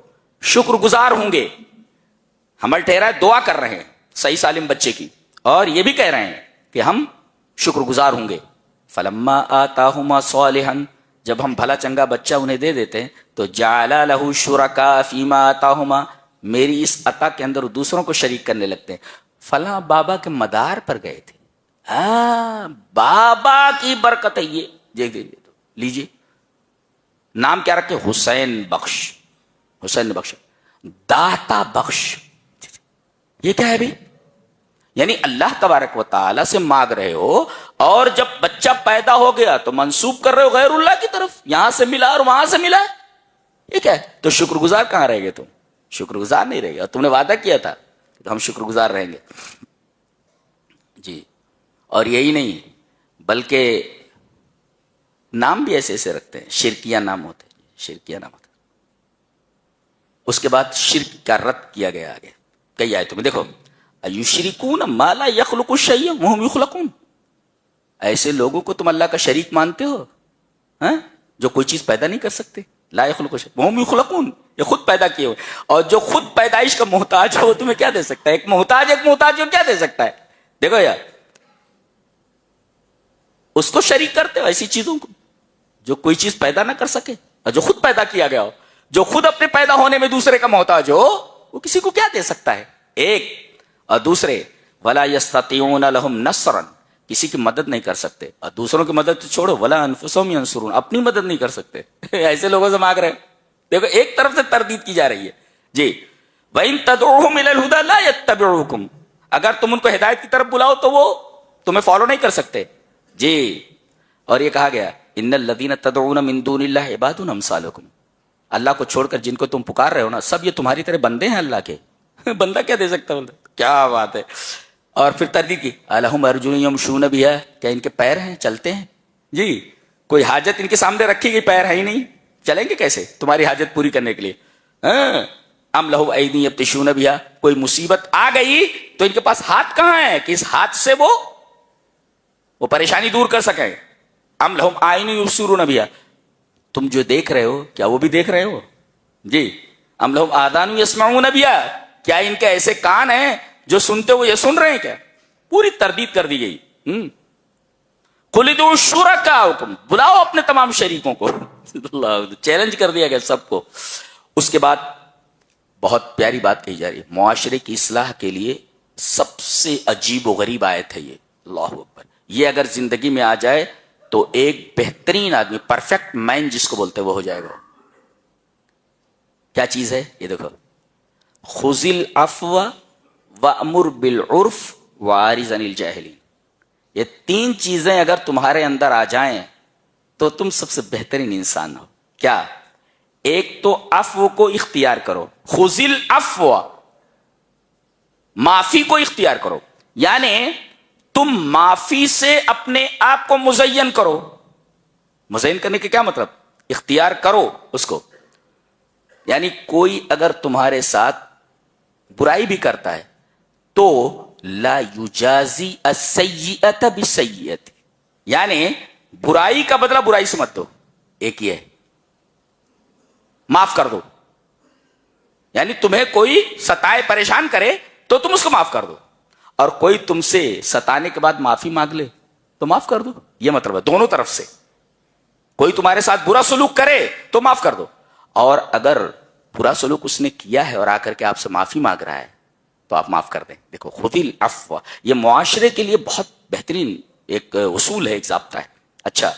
شکر گزار ہوں گے. حمل ٹھہرا ہے، دعا کر رہے ہیں صحیح سالم بچے کی، اور یہ بھی کہہ رہے ہیں کہ ہم شکر گزار ہوں گے. فلما آتاہما صالحا، جب ہم بھلا چنگا بچہ انہیں دے دیتے ہیں تو جعل لہ شرکاء فیما آتاہما، میری اس عطا کے اندر دوسروں کو شریک کرنے لگتے ہیں. فلاں بابا کے مدار پر گئے تھے. بابا کی برکت ہے یہ. لیجیے نام کیا رکھے؟ حسین بخش. حسین بخش، داتا بخش. یہ کیا ہے بھی؟ یعنی اللہ تبارک و تعالی سے مانگ رہے ہو اور جب بچہ پیدا ہو گیا تو منسوب کر رہے ہو غیر اللہ کی طرف. یہاں سے ملا اور وہاں سے ملا. یہ کیا ہے؟ تو شکر گزار کہاں رہ گے تم؟ شکر گزار نہیں رہ گے. اور تم نے وعدہ کیا تھا کہ ہم شکر گزار رہیں گے. جی اور یہی نہیں بلکہ نام بھی ایسے ایسے رکھتے ہیں، شرکیہ نام ہوتے ہیں. شرکیہ نام ہوتے ہیں. اس کے بعد شرک کا رد کیا گیا آگے کئی آیتوں میں. دیکھو ایشرکون ما لا یخلق شیئا وہم یخلقون، ایسے لوگوں کو تم اللہ کا شریک مانتے ہو جو کوئی چیز پیدا نہیں کر سکتے. لا یخلق شیئا وہم یخلقون، یہ خود پیدا کیے ہوئے. اور جو خود پیدائش کا محتاج ہو تمہیں کیا دے سکتا ہے؟ ایک محتاج کو کیا دے سکتا ہے؟ دیکھو یار اس کو شریک کرتے ہو ایسی چیزوں کو جو کوئی چیز پیدا نہ کر سکے اور جو خود پیدا کیا گیا ہو. جو خود اپنے پیدا ہونے میں دوسرے کا محتاج ہو وہ کسی کو کیا دے سکتا ہے؟ ایک. اور دوسرے ولا یستطیعون لهم نصرا، کسی کی مدد نہیں کر سکتے. اور دوسروں کی مدد تو چھوڑو، ولا انفسهم ينصرون، اپنی مدد نہیں کر سکتے. ایسے لوگوں سے مانگ رہے. دیکھو ایک طرف سے تردید کی جا رہی ہے. جی وَإِن تَدْعُوهُمْ إِلَى الْهُدَى لَا يَتَّبِعُوكُمْ، اگر تم ان کو ہدایت کی طرف بلاؤ تو وہ تمہیں فالو نہیں کر سکتے. جی اور یہ کہا گیا ان الذین تدعون من دون اللہ عباد امثالکم، اللہ کو چھوڑ کر جن کو تم پکار رہے ہو نا سب یہ تمہاری طرح بندے ہیں اللہ کے. بندہ کیا دے سکتا ہے؟ کیا بات ہے. اور پھر تردید کی الہم ارجل یمشون بہا، کیا ان کے پیر ہیں چلتے ہیں؟ جی کوئی حاجت ان کے سامنے رکھی گئی، پیر ہے ہی نہیں، چلیں گے کیسے تمہاری حاجت پوری کرنے کے لیے؟ ام لہو ایدی یبطشون بہا، کوئی مصیبت آ گئی تو ان کے پاس ہاتھ کہاں ہے کہ اس ہاتھ سے وہ پریشانی دور کر سکیں. ام لہم اعین یبصرون بہا، تم جو دیکھ رہے ہو کیا وہ بھی دیکھ رہے ہو؟ جی ام لہم آذان یسمعون بہا، کیا ان کے ایسے کان ہیں جو سنتے ہوئے یہ سن رہے ہیں کیا؟ پوری تردید کر دی گئی. قل ادعوا شرکاءکم، بلاؤ اپنے تمام شریکوں کو. چیلنج کر دیا گیا سب کو. اس کے بعد بہت پیاری بات کہی جا رہی ہے، معاشرے کی اصلاح کے لیے سب سے عجیب و غریب آیت ہے یہ. اللہ اکبر. یہ اگر زندگی میں آ جائے تو ایک بہترین آدمی، پرفیکٹ مین جس کو بولتے ہیں وہ ہو جائے گا. کیا چیز ہے یہ دیکھو، خذ العفو وامر بالعرف واعرض عن الجاہلین. یہ تین چیزیں اگر تمہارے اندر آ جائیں تو تم سب سے بہترین انسان ہو. کیا؟ ایک تو عفو کو اختیار کرو، خذ العفو، معافی کو اختیار کرو. یعنی تم معافی سے اپنے آپ کو مزین کرو. مزین کرنے کے کیا مطلب؟ اختیار کرو اس کو. یعنی کوئی اگر تمہارے ساتھ برائی بھی کرتا ہے تو لا یجازی السیئۃ بالسیئۃ، یعنی برائی کا بدلہ برائی سے مت دو. ایک یہ ہے معاف کر دو. یعنی تمہیں کوئی ستائے پریشان کرے تو تم اس کو معاف کر دو. اور کوئی تم سے ستانے کے بعد معافی مانگ لے تو معاف کر دو. یہ مطلب ہے دونوں طرف سے. کوئی تمہارے ساتھ برا سلوک کرے تو معاف کر دو, اور اگر برا سلوک اس نے کیا ہے اور آ کر کے آپ سے معافی مانگ رہا ہے تو آپ معاف کر دیں. دیکھو خذ العفو, یہ معاشرے کے لیے بہت بہترین ایک اصول ہے, ایک ضابطہ ہے. اچھا,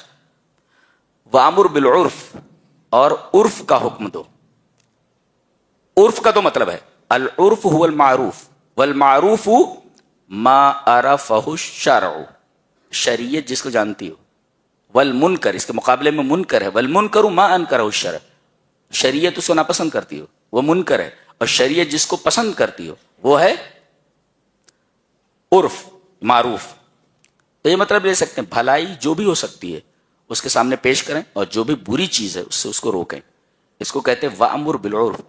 وامر بالعرف, اور عرف کا حکم دو. عرف کا تو مطلب ہے العرف هو المعروف والمعروف ما عرفہ الشرع, شریعت جس کو جانتی ہو. والمنکر, اس کے مقابلے میں منکر ہے, والمنکر ما انکرہ الشرع, شریعت اس کو ناپسند کرتی ہو وہ منکر ہے, اور شریعت جس کو پسند کرتی ہو وہ ہے عرف معروف. تو یہ مطلب لے سکتے ہیں بھلائی جو بھی ہو سکتی ہے اس کے سامنے پیش کریں, اور جو بھی بری چیز ہے اس سے اس کو روکیں. اس کو کہتے ہیں وامر بالعرف.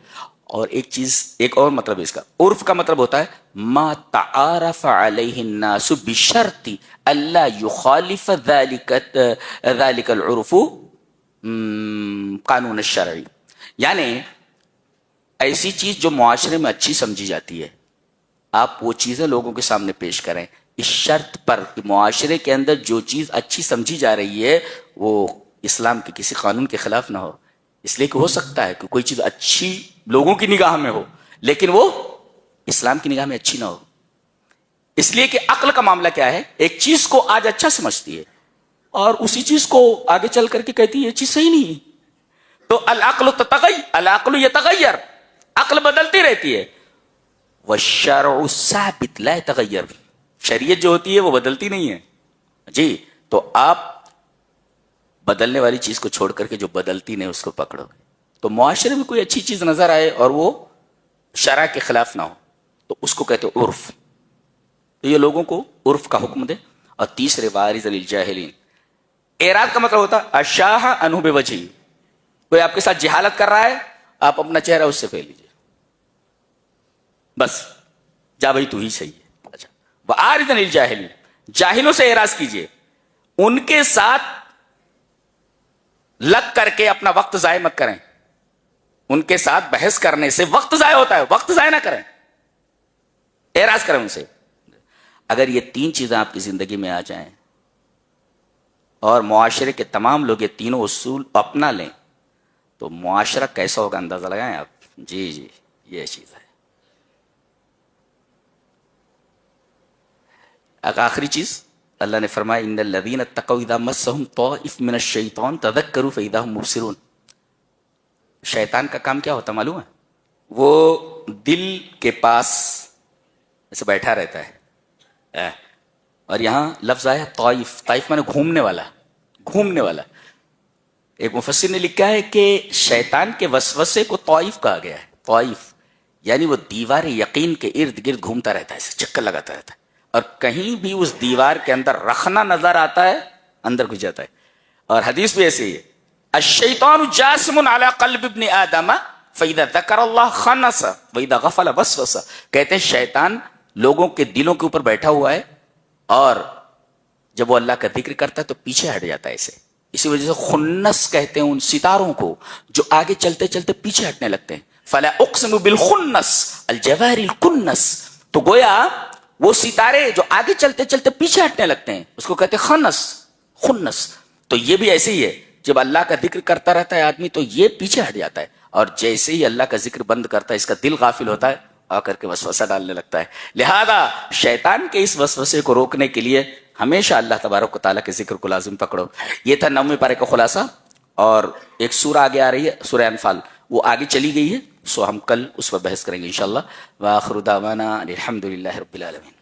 اور ایک چیز, ایک اور مطلب ہے اس کا. عرف کا مطلب ہوتا ہے ما تعارف علیہ الناس بشرط الا یخالف ذلك العرف قانون الشرعی, یعنی ایسی چیز جو معاشرے میں اچھی سمجھی جاتی ہے آپ وہ چیزیں لوگوں کے سامنے پیش کریں اس شرط پر کہ معاشرے کے اندر جو چیز اچھی سمجھی جا رہی ہے وہ اسلام کے کسی قانون کے خلاف نہ ہو. اس لیے کہ ہو سکتا ہے کہ کوئی چیز اچھی لوگوں کی نگاہ میں ہو لیکن وہ اسلام کی نگاہ میں اچھی نہ ہو. اس لیے کہ عقل کا معاملہ کیا ہے, ایک چیز کو آج اچھا سمجھتی ہے اور اسی چیز کو آگے چل کر کے کہتی ہے یہ چیز صحیح نہیں ہے. تو العقل یتغیر, عقل بدلتی رہتی ہے. والشرع ثابت لا يتغیر, شریعت جو ہوتی ہے وہ بدلتی نہیں ہے جی. تو آپ بدلنے والی چیز کو چھوڑ کر کے جو بدلتی نہیں اس کو پکڑو. تو معاشرے میں کوئی اچھی چیز نظر آئے اور وہ شرع کے خلاف نہ ہو تو اس کو کہتے ہیں عرف. تو یہ لوگوں کو عرف کا حکم دے. اور تیسرے وارث للجاہلین, اعراض کا مطلب ہوتا ہے اشاہ عنہ بوجہہ, کوئی آپ کے ساتھ جہالت کر رہا ہے آپ اپنا چہرہ اس سے پھیر لیجیے, بس جا بھائی تو ہی صحیح ہے. اچھا, وعارض للجاہلین, جاہلوں سے اعراض کیجیے, ان کے ساتھ لگ کر کے اپنا وقت ضائع مت کریں. ان کے ساتھ بحث کرنے سے وقت ضائع ہوتا ہے, وقت ضائع نہ کریں, اعراض کریں ان سے. اگر یہ تین چیزیں آپ کی زندگی میں آ جائیں اور معاشرے کے تمام لوگ یہ تینوں اصول اپنا لیں تو معاشرہ کیسا ہوگا اندازہ لگائیں آپ. جی جی یہ چیز ہے. آخری چیز اللہ نے فرمایا ان الذین اتقوا اذا مسهم طائف من الشیطان تذکروا فاذا هم مبصرون. شیطان کا کام کیا ہوتا معلوم ہے, وہ دل کے پاس ایسے بیٹھا رہتا ہے. اور یہاں لفظ آیا طائف, طائف مانے گھومنے والا, گھومنے والا. ایک مفسر نے لکھا ہے کہ شیطان کے وسوسے کو طائف کہا گیا ہے. طائف یعنی وہ دیوار یقین کے ارد گرد گھومتا رہتا ہے, ایسے چکر لگاتا رہتا ہے, اور کہیں بھی اس دیوار کے اندر رکھنا نظر آتا ہے اندر گھس جاتا ہے. اور حدیث بھی ایسے ہی ہے الشیطان جاسم علی قلب ابن آدم فاذا ذکر اللہ خنس واذا غفل وسوس. کہتے ہیں شیطان لوگوں کے دلوں کے اوپر بیٹھا ہوا ہے اور جب وہ اللہ کا ذکر کرتا ہے تو پیچھے ہٹ جاتا ہے ایسے. اسی وجہ سے خنس کہتے ہیں ان ستاروں کو جو آگے چلتے چلتے پیچھے ہٹنے لگتے ہیں. فلا اقسم بالخنس الجوار الکنس. تو گویا وہ ستارے جو آگے چلتے چلتے پیچھے ہٹنے لگتے ہیں اس کو کہتے ہیں خنس, خنس. تو یہ بھی ایسے ہی ہے, جب اللہ کا ذکر کرتا رہتا ہے آدمی تو یہ پیچھے ہٹ جاتا ہے, اور جیسے ہی اللہ کا ذکر بند کرتا ہے اس کا دل غافل ہوتا ہے, آ کر کے وسوسہ ڈالنے لگتا ہے. لہذا شیطان کے اس وسوسے کو روکنے کے لیے ہمیشہ اللہ تبارک و تعالیٰ کے ذکر کو لازم پکڑو. یہ تھا 9ویں پارے کا خلاصہ. اور ایک سورہ آگے آ رہی ہے, سورہ انفال, وہ آگے چلی گئی ہے, سو ہم کل اس پر بحث کریں گے انشاءاللہ. وآخر دعوانا الحمدللہ رب العالمین.